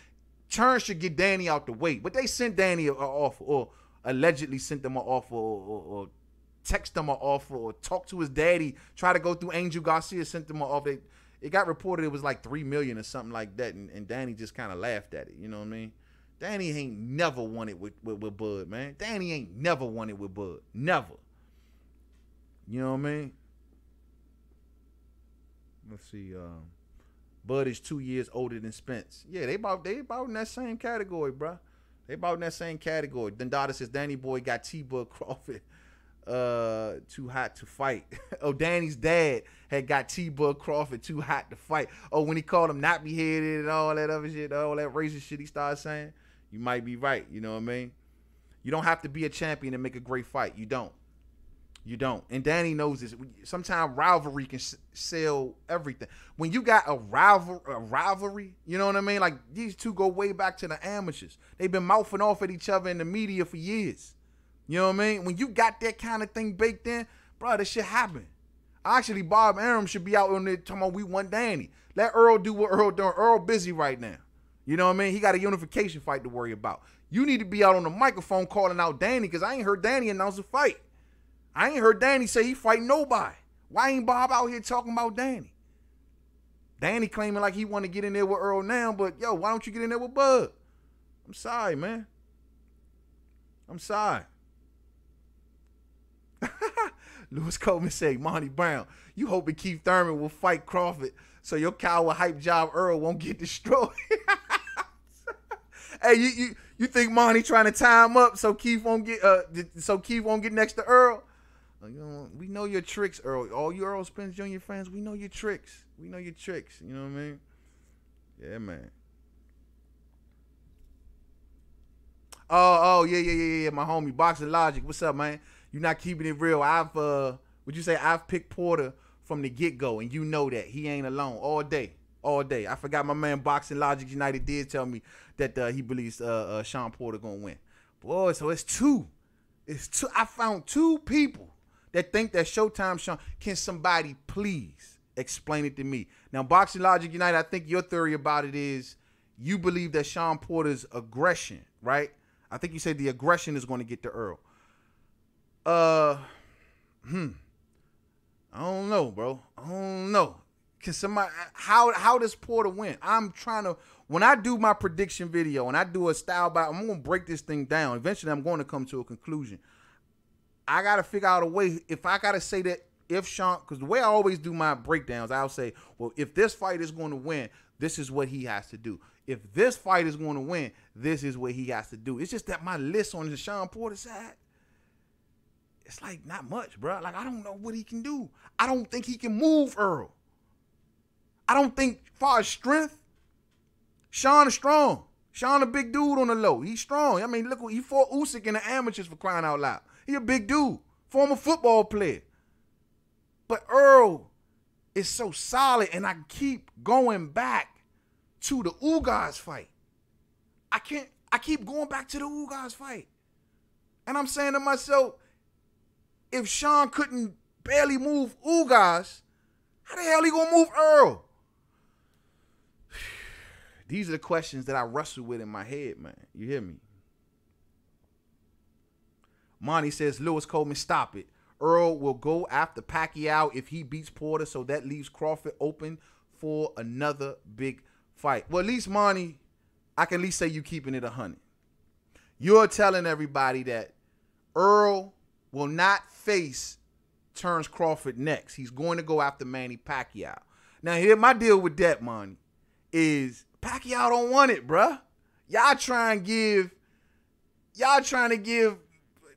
Turn should get Danny out the way. But they sent Danny an offer, or allegedly sent them an offer, or text them an offer, or talk to his daddy, try to go through Angel Garcia, sent them an offer. It got reported it was like $3 million or something like that, and Danny just kind of laughed at it. You know what I mean? Danny ain't never won it with Bud, man. Danny ain't never won it with Bud. Never. You know what I mean? Let's see. Bud is 2 years older than Spence. Yeah, they about in that same category, bro. They about in that same category. Dundada says Danny boy got T-Bud Crawford too hot to fight. Oh, Danny's dad had got T-Bud Crawford too hot to fight. Oh, when he called him nappy headed and all that other shit, all that racist shit he started saying. You might be right. You know what I mean? You don't have to be a champion to make a great fight. You don't. You don't. And Danny knows this. Sometimes rivalry can sell everything. When you got a rivalry, you know what I mean? Like, these two go way back to the amateurs. They've been mouthing off at each other in the media for years. You know what I mean? When you got that kind of thing baked in, bro, this shit happen. Actually, Bob Arum should be out on there talking about we want Danny. Let Earl do what Earl doing. Earl busy right now. You know what I mean? He got a unification fight to worry about. You need to be out on the microphone calling out Danny, because I ain't heard Danny announce a fight. I ain't heard Danny say he fight nobody. Why ain't Bob out here talking about Danny? Danny claiming like he want to get in there with Earl now, but yo, why don't you get in there with Bud? I'm sorry, man. I'm sorry. Lewis Coleman say, Monty Brown, you hoping Keith Thurman will fight Crawford so your coward hype job Earl won't get destroyed. Hey, you think Monty trying to tie him up so Keith won't get next to Earl? You know, we know your tricks, Earl. All you Errol Spence Jr. fans, we know your tricks. We know your tricks. You know what I mean? Yeah, man. Oh, yeah. My homie, Boxing Logic. What's up, man? You're not keeping it real. I've picked Porter from the get-go, and you know that. He ain't alone all day. I forgot my man Boxing Logic United did tell me that he believes Sean Porter gonna win. Boy, so it's two. I found two people that think that Showtime Sean. Can somebody please explain it to me? Now, Boxing Logic United, I think your theory about it is you believe that Sean Porter's aggression, right? I think you said the aggression is going to get to Earl. I don't know, bro. I don't know. Can somebody, how does Porter win? I'm trying to, when I do my prediction video and I do a style battle, I'm going to break this thing down. Eventually, I'm going to come to a conclusion. I got to figure out a way, if I got to say that if Sean, because the way I always do my breakdowns, I'll say, well, if this fight is going to win, this is what he has to do. If this fight is going to win, this is what he has to do. It's just that my list on the Sean Porter side, it's like not much, bro. Like, I don't know what he can do. I don't think he can move Earl. I don't think, as far as strength, Sean is strong. Sean a big dude on the low. He's strong. I mean, look, he fought Usyk in the amateurs, for crying out loud. He a big dude, former football player. But Earl is so solid, and I keep going back to the Ugas fight. I keep going back to the Ugas fight. And I'm saying to myself, if Sean couldn't barely move Ugas, how the hell he gonna move Earl? These are the questions that I wrestle with in my head, man. You hear me? Monty says, Lewis Coleman, stop it. Earl will go after Pacquiao if he beats Porter, so that leaves Crawford open for another big fight. Well, at least, Monty, I can at least say you keeping it 100. You're telling everybody that Earl will not face Terrence Crawford next. He's going to go after Manny Pacquiao. Now, here, my deal with that, Monty, is Pacquiao don't want it, bruh. Y'all trying to give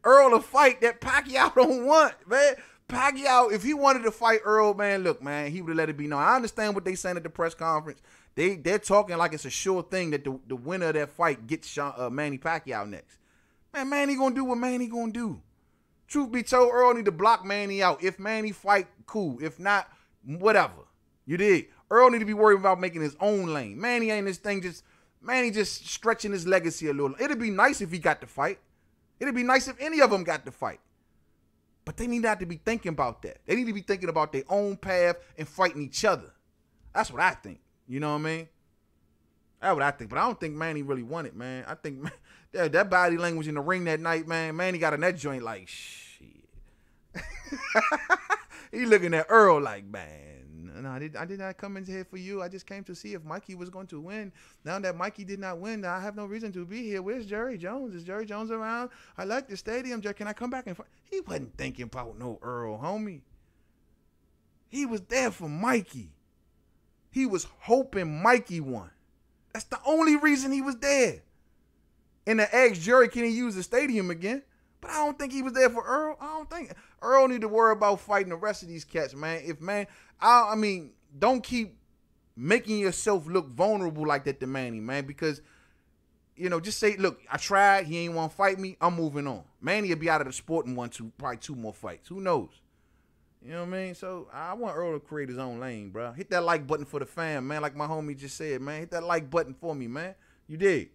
Earl a fight that Pacquiao don't want, man. Pacquiao, if he wanted to fight Earl, man, look, man, he would have let it be known. I understand what they saying at the press conference. They're talking like it's a sure thing that the winner of that fight gets Manny Pacquiao next. Man, Manny gonna do what Manny gonna do. Truth be told, Earl need to block Manny out. If Manny fight, cool. If not, whatever. You dig? Earl need to be worried about making his own lane. Manny ain't this thing Manny just stretching his legacy a little. It'd be nice if he got to fight. It'd be nice if any of them got to fight. But they need not to be thinking about that. They need to be thinking about their own path and fighting each other. That's what I think. You know what I mean? That's what I think. But I don't think Manny really won it, man. I think that body language in the ring that night, man, Manny got in that joint like, shit. He looking at Earl like, man, no, I did not come in here for you. I just came to see if Mikey was going to win. Now that Mikey did not win, I have no reason to be here. Where's Jerry Jones? Is Jerry Jones around? I like the stadium. Can I come back and fight? He wasn't thinking about no Earl, homie. He was there for Mikey. He was hoping Mikey won. That's the only reason he was there. And the asked Jerry, can he use the stadium again? But I don't think he was there for Earl. I don't think Earl need to worry about fighting the rest of these cats, man. I mean, don't keep making yourself look vulnerable like that to Manny, man, because, you know, just say, look, I tried. He ain't want to fight me. I'm moving on. Manny will be out of the sport in probably 2 more fights. Who knows? You know what I mean? So I want Earl to create his own lane, bro. Hit that like button for the fam, man. Like my homie just said, man. Hit that like button for me, man. You dig?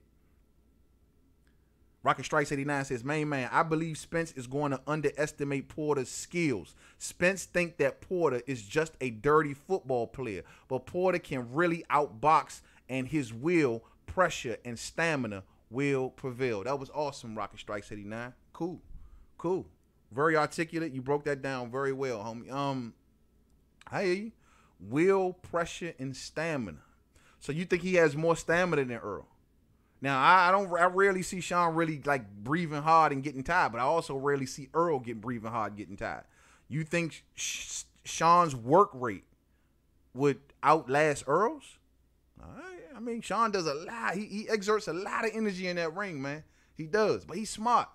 Rocket Strikes 89 says, main man, I believe Spence is going to underestimate Porter's skills. Spence think that Porter is just a dirty football player, but Porter can really outbox, and his will, pressure, and stamina will prevail. That was awesome, Rocket Strikes 89. Cool. Very articulate. You broke that down very well, homie. I hear you. Will, pressure, and stamina. So you think he has more stamina than Earl? Now, I rarely see Sean really like breathing hard and getting tired, but I also rarely see Earl breathing hard and getting tired. You think Sean's work rate would outlast Earl's? I mean, Sean does a lot. He exerts a lot of energy in that ring, man. He does, but he's smart.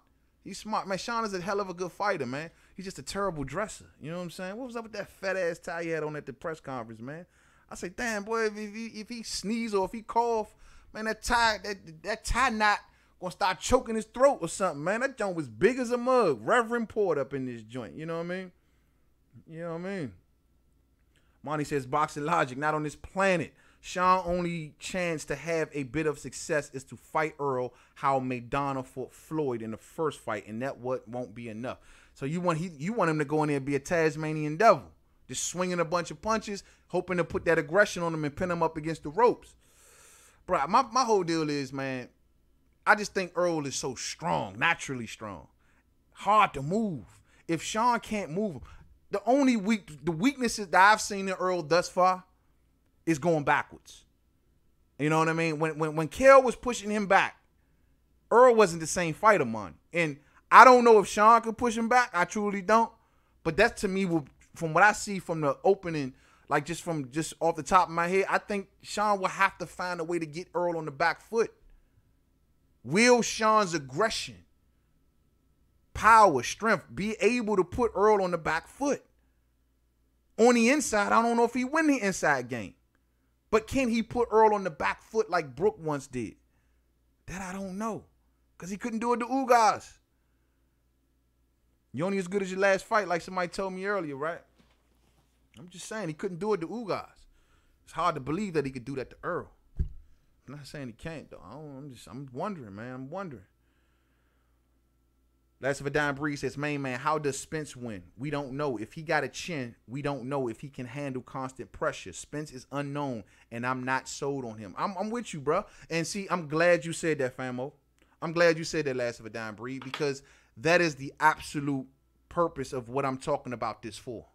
He's smart, man. Sean is a hell of a good fighter, man. He's just a terrible dresser. You know what I'm saying? What was up with that fat ass tie he had on at the press conference, man? I say, damn, boy, if he sneeze or if he cough, man, that tie knot gonna start choking his throat or something, man. That joint was big as a mug. Reverend Port up in this joint. You know what I mean? Monty says, boxing logic, not on this planet. Sean's only chance to have a bit of success is to fight Earl how Maidana fought Floyd in the first fight, and that won't be enough. So you want him to go in there and be a Tasmanian devil, just swinging a bunch of punches, hoping to put that aggression on him and pin him up against the ropes. Bro, my whole deal is, man, I just think Earl is so strong, naturally strong, hard to move. If Sean can't move him, the weaknesses that I've seen in Earl thus far is going backwards. You know what I mean? When Kell was pushing him back, Earl wasn't the same fighter, man. And I don't know if Sean could push him back. I truly don't. But that to me, from what I see from the opening, like just off the top of my head, I think Sean will have to find a way to get Earl on the back foot. Will Sean's aggression, power, strength be able to put Earl on the back foot? On the inside, I don't know if he win the inside game. But can he put Earl on the back foot like Brook once did? That I don't know. Because he couldn't do it to Ugas. You're only as good as your last fight, like somebody told me earlier, right? I'm just saying he couldn't do it to Ugas. It's hard to believe that he could do that to Earl. I'm not saying he can't, though. I'm wondering, man. I'm wondering. Last of a Dime Breeze says, main man, how does Spence win? We don't know. If he got a chin, we don't know if he can handle constant pressure. Spence is unknown, and I'm not sold on him. I'm with you, bro. And see, I'm glad you said that, Famo. I'm glad you said that, Last of a Dime Breeze, because that is the absolute purpose of what I'm talking about this for.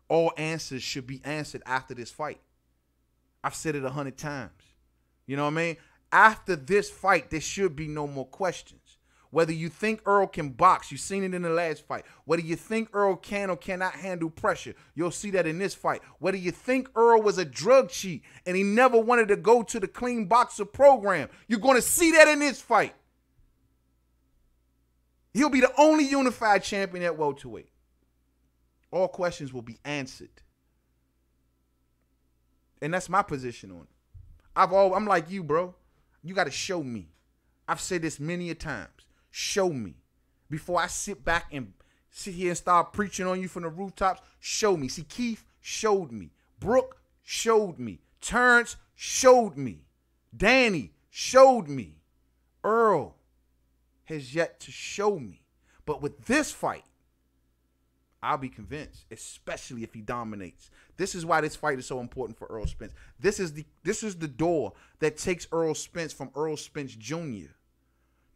All answers should be answered after this fight. I've said it 100 times. You know what I mean? After this fight, there should be no more questions. Whether you think Errol can box, you've seen it in the last fight. Whether you think Errol can or cannot handle pressure, you'll see that in this fight. Whether you think Errol was a drug cheat and he never wanted to go to the clean boxer program, you're going to see that in this fight. He'll be the only unified champion at welterweight. All questions will be answered. And that's my position on it. I'm like you, bro. You got to show me. I've said this many a times. Show me. Before I sit back and sit here and start preaching on you from the rooftops, show me. See, Keith showed me. Brooke showed me. Terrence showed me. Danny showed me. Earl has yet to show me. But with this fight, I'll be convinced, especially if he dominates. This is why this fight is so important for Errol Spence. This is the door that takes Errol Spence from Errol Spence Jr.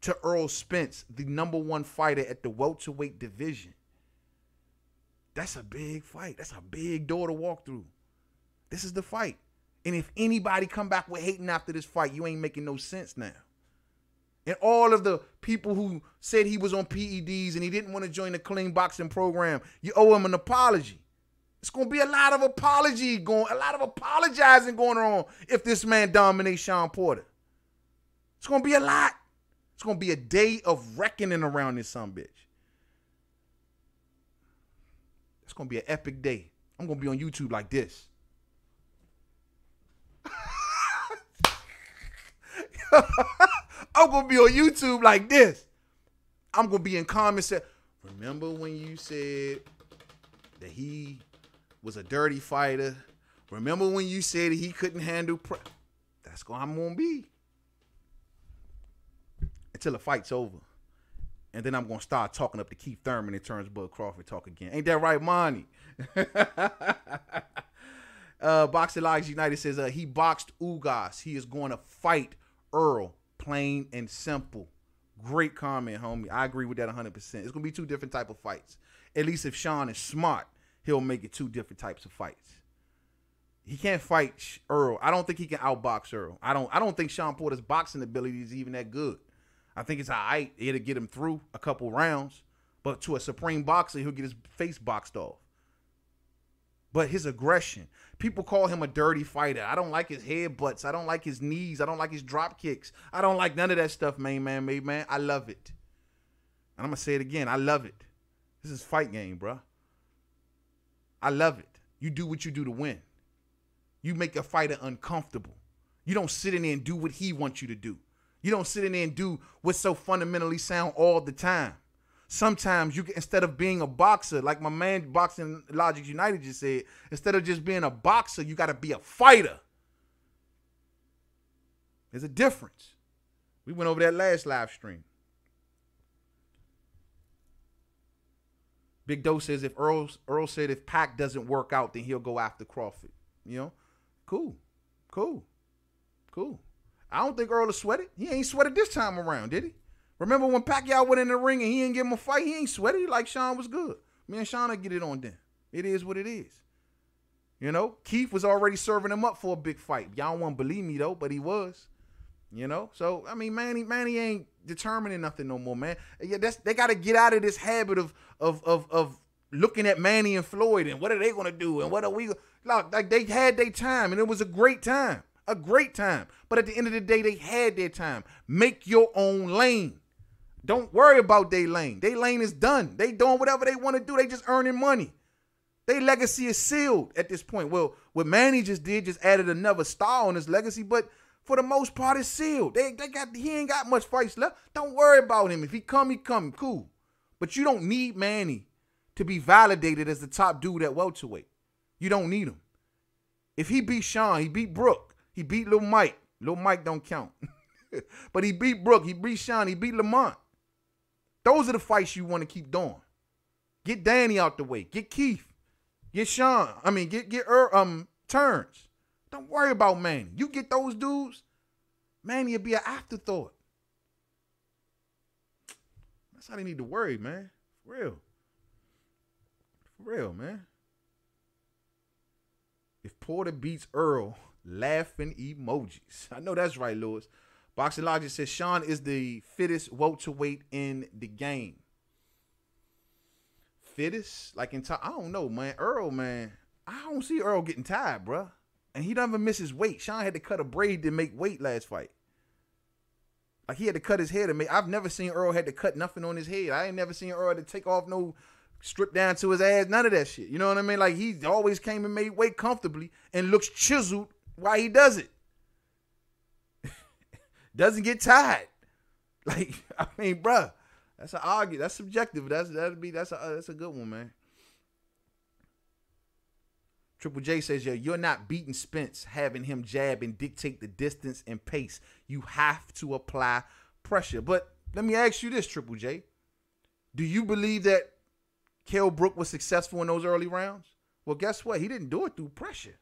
to Errol Spence, the #1 fighter at the welterweight division. That's a big fight. That's a big door to walk through. This is the fight. And if anybody come back with hating after this fight, you ain't making no sense now. And all of the people who said he was on PEDs and he didn't want to join the clean boxing program, you owe him an apology. It's going to be a lot of apologizing going on if this man dominates Shawn Porter. It's going to be a lot. It's going to be a day of reckoning around this sumbitch. It's going to be an epic day. I'm going to be on YouTube like this. I'm going to be on YouTube like this. I'm going to be in comments saying, remember when you said that he was a dirty fighter? Remember when you said he couldn't handle That's how I'm going to be. Until the fight's over. And then I'm going to start talking up to Keith Thurman and turns Bud Crawford talk again. Ain't that right, Monty? Boxing Logics United says he boxed Ugas. He is going to fight Earl. Plain and simple. Great comment, homie. I agree with that 100%. It's going to be two different type of fights. At least if Shawn is smart, he'll make it two different types of fights. He can't fight Earl. I don't think he can outbox Earl. I don't think Shawn Porter's boxing ability is even that good. I think it's all right. It'll get him through a couple rounds. But to a supreme boxer, he'll get his face boxed off. But his aggression. People call him a dirty fighter. I don't like his headbutts. I don't like his knees. I don't like his drop kicks. I don't like none of that stuff, man. I love it. And I'm going to say it again. I love it. This is fight game, bro. I love it. You do what you do to win. You make a fighter uncomfortable. You don't sit in there and do what he wants you to do. You don't sit in there and do what's so fundamentally sound all the time. Sometimes you can, instead of being a boxer, like my man Boxing Logics United just said, instead of just being a boxer, you got to be a fighter. There's a difference. We went over that last live stream. Big Doe says if Earl said if Pac doesn't work out, then he'll go after Crawford. You know, cool. I don't think Earl is sweated. He ain't sweated this time around, did he? Remember when Pacquiao went in the ring and he didn't give him a fight? He ain't sweaty like Shawn was good. Me and Shawn will get it on then. It is what it is. You know, Keith was already serving him up for a big fight. Y'all don't want to believe me, though, but he was. You know? So, I mean, Manny ain't determining nothing no more, man. Yeah, they got to get out of this habit of looking at Manny and Floyd and what are they going to do and what are we like they had their time and it was a great time. A great time. But at the end of the day, they had their time. Make your own lane. Don't worry about their lane. Their lane is done. They doing whatever they want to do. They just earning money. Their legacy is sealed at this point. Well, what Manny just did just added another star on his legacy, but for the most part, it's sealed. He ain't got much fights left. Don't worry about him. If he come, cool. But you don't need Manny to be validated as the top dude at welterweight. You don't need him. If he beat Shawn, he beat Brooke, he beat Lil Mike. Lil Mike don't count. But he beat Brooke, he beat Shawn, he beat Lamont. Those are the fights you want to keep doing. Get Danny out the way. Get Keith. Get Shawn. I mean, get Terrence. Don't worry about Manny. You get those dudes, Manny will be an afterthought. That's how they need to worry, man. For real. For real, man. If Porter beats Earl, laughing emojis. I know that's right, Lewis. Boxing Logic says Sean is the fittest welterweight in the game. Fittest? Like in time? I don't know, man. Earl, man. I don't see Earl getting tired, bro. And he don't even miss his weight. Sean had to cut a braid to make weight last fight. Like he had to cut his hair to make. I've never seen Earl had to cut nothing on his head. I ain't never seen Earl to take off no strip down to his ass. None of that shit. You know what I mean? Like he always came and made weight comfortably and looks chiseled while he does it. Doesn't get tired. Like I mean, bruh, that's an argument. That's subjective. That's a good one, man. Triple J says, you're not beating Spence, having him jab and dictate the distance and pace. You have to apply pressure. But let me ask you this, Triple J. Do you believe that Kell Brook was successful in those early rounds? Well, guess what? He didn't do it through pressure.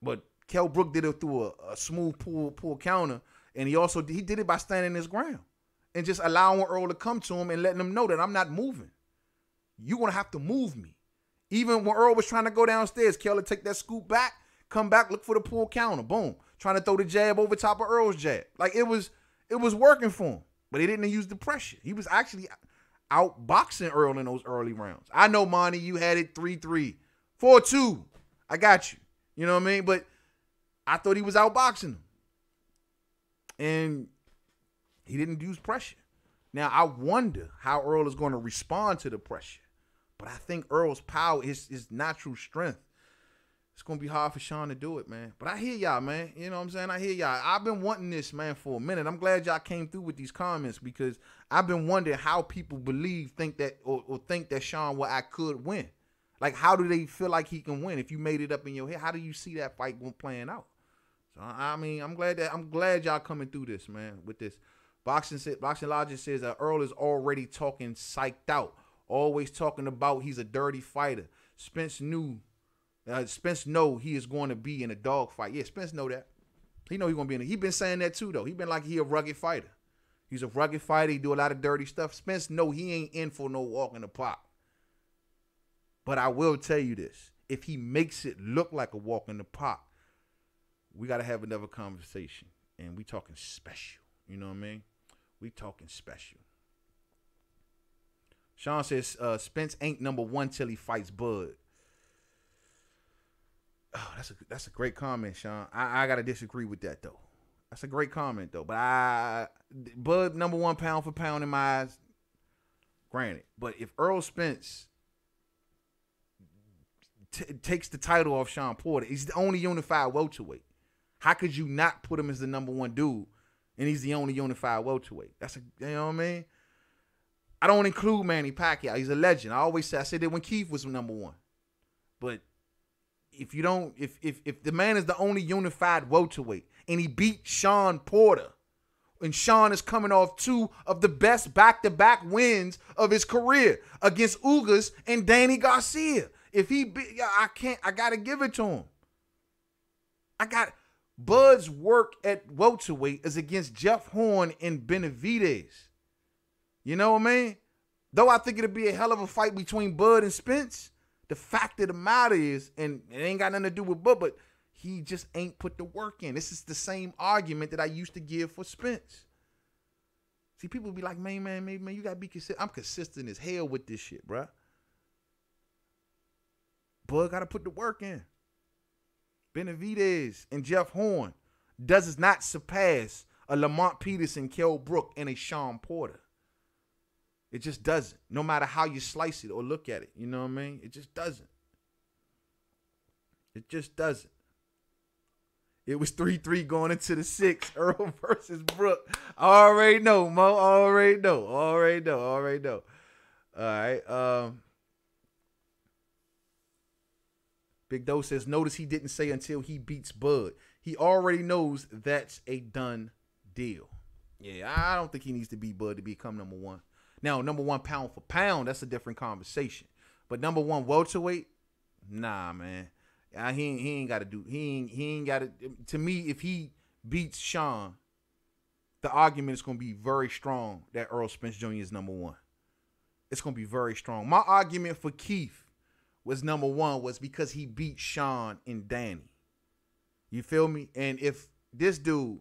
But Kell Brook did it through a smooth pull counter, and he did it by standing his ground and just allowing Earl to come to him and letting him know that I'm not moving. You're going to have to move me. Even when Earl was trying to go downstairs, Kell would take that scoop back, come back, look for the pull counter. Boom. Trying to throw the jab over top of Earl's jab. Like it was working for him, but he didn't use the pressure. He was actually outboxing Earl in those early rounds. I know, Monty, you had it 3-3, 4-2. I got you. You know what I mean? But I thought he was outboxing him. And he didn't use pressure. Now, I wonder how Earl is going to respond to the pressure. But I think Earl's power, his natural strength, it's going to be hard for Sean to do it, man. But I hear y'all, man. You know what I'm saying? I hear y'all. I've been wanting this, man, for a minute. I'm glad y'all came through with these comments because I've been wondering how people think that Sean could win. Like, how do they feel like he can win? If you made it up in your head, how do you see that fight playing out? So, I mean, I'm glad y'all coming through this, man, with this. Boxing Logic says that Earl is already talking psyched out. Always talking about he's a dirty fighter. Spence know he is going to be in a dog fight. Yeah, Spence know that. He know he's going to be he been saying that too, though. He been like he a rugged fighter. He's a rugged fighter. He do a lot of dirty stuff. Spence know he ain't in for no walk in the park. But I will tell you this. If he makes it look like a walk in the park, we got to have another conversation. And we talking special. You know what I mean? We talking special. Sean says Spence ain't number one till he fights Bud. Oh, that's a great comment, Sean. I gotta disagree with that though. That's a great comment though. But Bud number one pound for pound in my eyes. Granted, but if Errol Spence takes the title off Sean Porter, he's the only unified welterweight. How could you not put him as the number one dude? And he's the only unified welterweight. You know what I mean? I don't include Manny Pacquiao. He's a legend. I said that when Keith was number one. But if the man is the only unified welterweight and he beat Sean Porter, and Sean is coming off two of the best back-to-back wins of his career against Ugas and Danny Garcia. If he beat, I gotta give it to him. Bud's work at welterweight is against Jeff Horn and Benavidez. You know what I mean? Though I think it'll be a hell of a fight between Bud and Spence, the fact of the matter is, and it ain't got nothing to do with Bud, but he just ain't put the work in. This is the same argument that I used to give for Spence. See, people be like, man, you got to be consistent. I'm consistent as hell with this shit, bruh. Bud got to put the work in. Benavidez and Jeff Horn does not surpass a Lamont Peterson, Kell Brook, and a Sean Porter. It just doesn't. No matter how you slice it or look at it. You know what I mean? It just doesn't. It just doesn't. It was 3-3 going into the 6th. Earl versus Brook. I already know, Mo. Already know. All right. Big Doe says, notice he didn't say until he beats Bud. He already knows that's a done deal. Yeah, I don't think he needs to beat Bud to become number one. Now, number one pound for pound, that's a different conversation. But number one welterweight, nah, man. He ain't got to do. He ain't got to. To me, if he beats Sean, the argument is going to be very strong that Errol Spence Jr. is number one. it's going to be very strong. My argument for Keith was number one was because he beat Sean and Danny. You feel me? And if this dude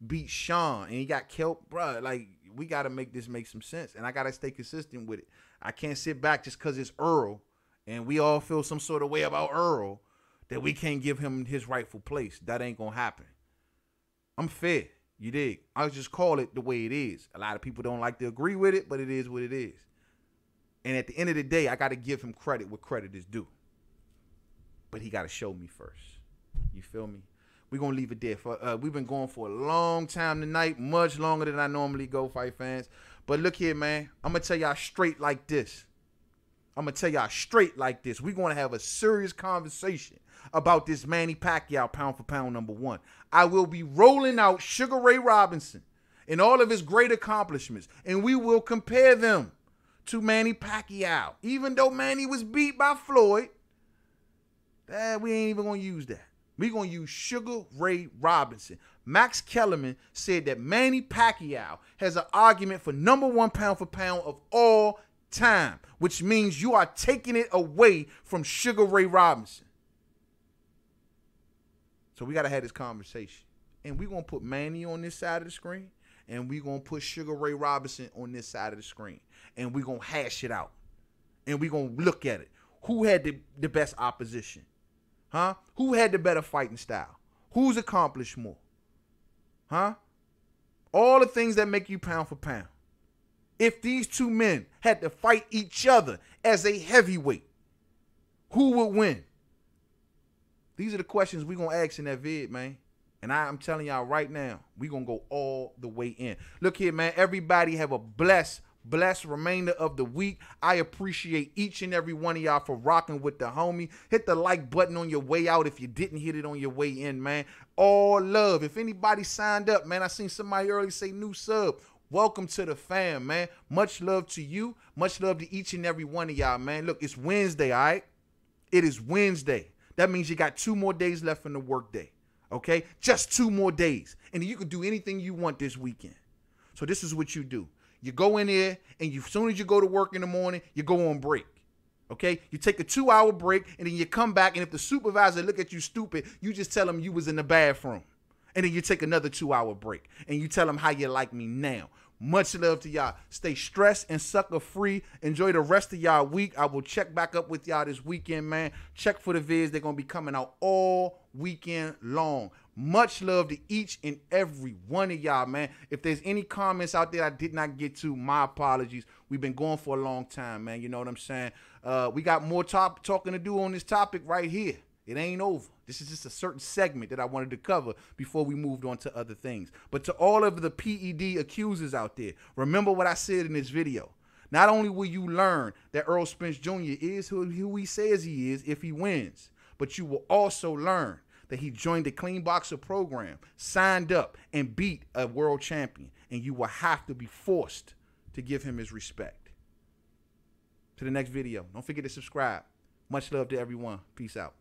beat Sean and he got killed, bro, like, we got to make this make some sense. And I got to stay consistent with it. I can't sit back just because it's Errol and we all feel some sort of way about Errol that we can't give him his rightful place. That ain't going to happen. I'm fair. You dig? I'll just call it the way it is. A lot of people don't like to agree with it, but it is what it is. And at the end of the day, I got to give him credit where credit is due. But he got to show me first. You feel me? We're going to leave it there. We've been going for a long time tonight, much longer than I normally go, fight fans. But look here, man. I'm going to tell y'all straight like this. We're going to have a serious conversation about this Manny Pacquiao pound for pound number one. I will be rolling out Sugar Ray Robinson and all of his great accomplishments, and we will compare them to Manny Pacquiao. Even though Manny was beat by Floyd, we ain't even going to use that. We're going to use Sugar Ray Robinson. Max Kellerman said that Manny Pacquiao has an argument for number one pound for pound of all time, which means you are taking it away from Sugar Ray Robinson. So we got to have this conversation. And we're going to put Manny on this side of the screen, and we're going to put Sugar Ray Robinson on this side of the screen. And we're going to hash it out. And we're going to look at it. Who had the best opposition? Huh? Who had the better fighting style? Who's accomplished more? Huh? All the things that make you pound for pound. If these two men had to fight each other as a heavyweight, who would win? These are the questions we're going to ask in that vid, man. And I'm telling y'all right now, we're going to go all the way in. Look here, man. Everybody have a blessed remainder of the week. I appreciate each and every one of y'all for rocking with the homie. Hit the like button on your way out if you didn't hit it on your way in, man. All love. If anybody signed up, man, I seen somebody earlier say new sub. Welcome to the fam, man. Much love to you. Much love to each and every one of y'all, man. Look, it's Wednesday, all right? It is Wednesday. That means you got 2 more days left in the workday, okay? Just 2 more days. And you can do anything you want this weekend. So this is what you do. You go in there, and as soon as you go to work in the morning, you go on break, okay? You take a 2-hour break, and then you come back, and if the supervisor look at you stupid, you just tell him you was in the bathroom. And then you take another 2-hour break, and you tell them how you like me now. Much love to y'all. Stay stressed and sucker free. Enjoy the rest of y'all week. I will check back up with y'all this weekend, man. Check for the vids. They're going to be coming out all weekend long. Much love to each and every one of y'all, man. If there's any comments out there I did not get to, my apologies. We've been going for a long time, man. You know what I'm saying? We got more talking to do on this topic right here. It ain't over. This is just a certain segment that I wanted to cover before we moved on to other things. But to all of the PED accusers out there, remember what I said in this video. Not only will you learn that Errol Spence Jr. is who he says he is if he wins, but you will also learn that he joined the Clean Boxer program, signed up, and beat a world champion. And you will have to be forced to give him his respect. To the next video. Don't forget to subscribe. Much love to everyone. Peace out.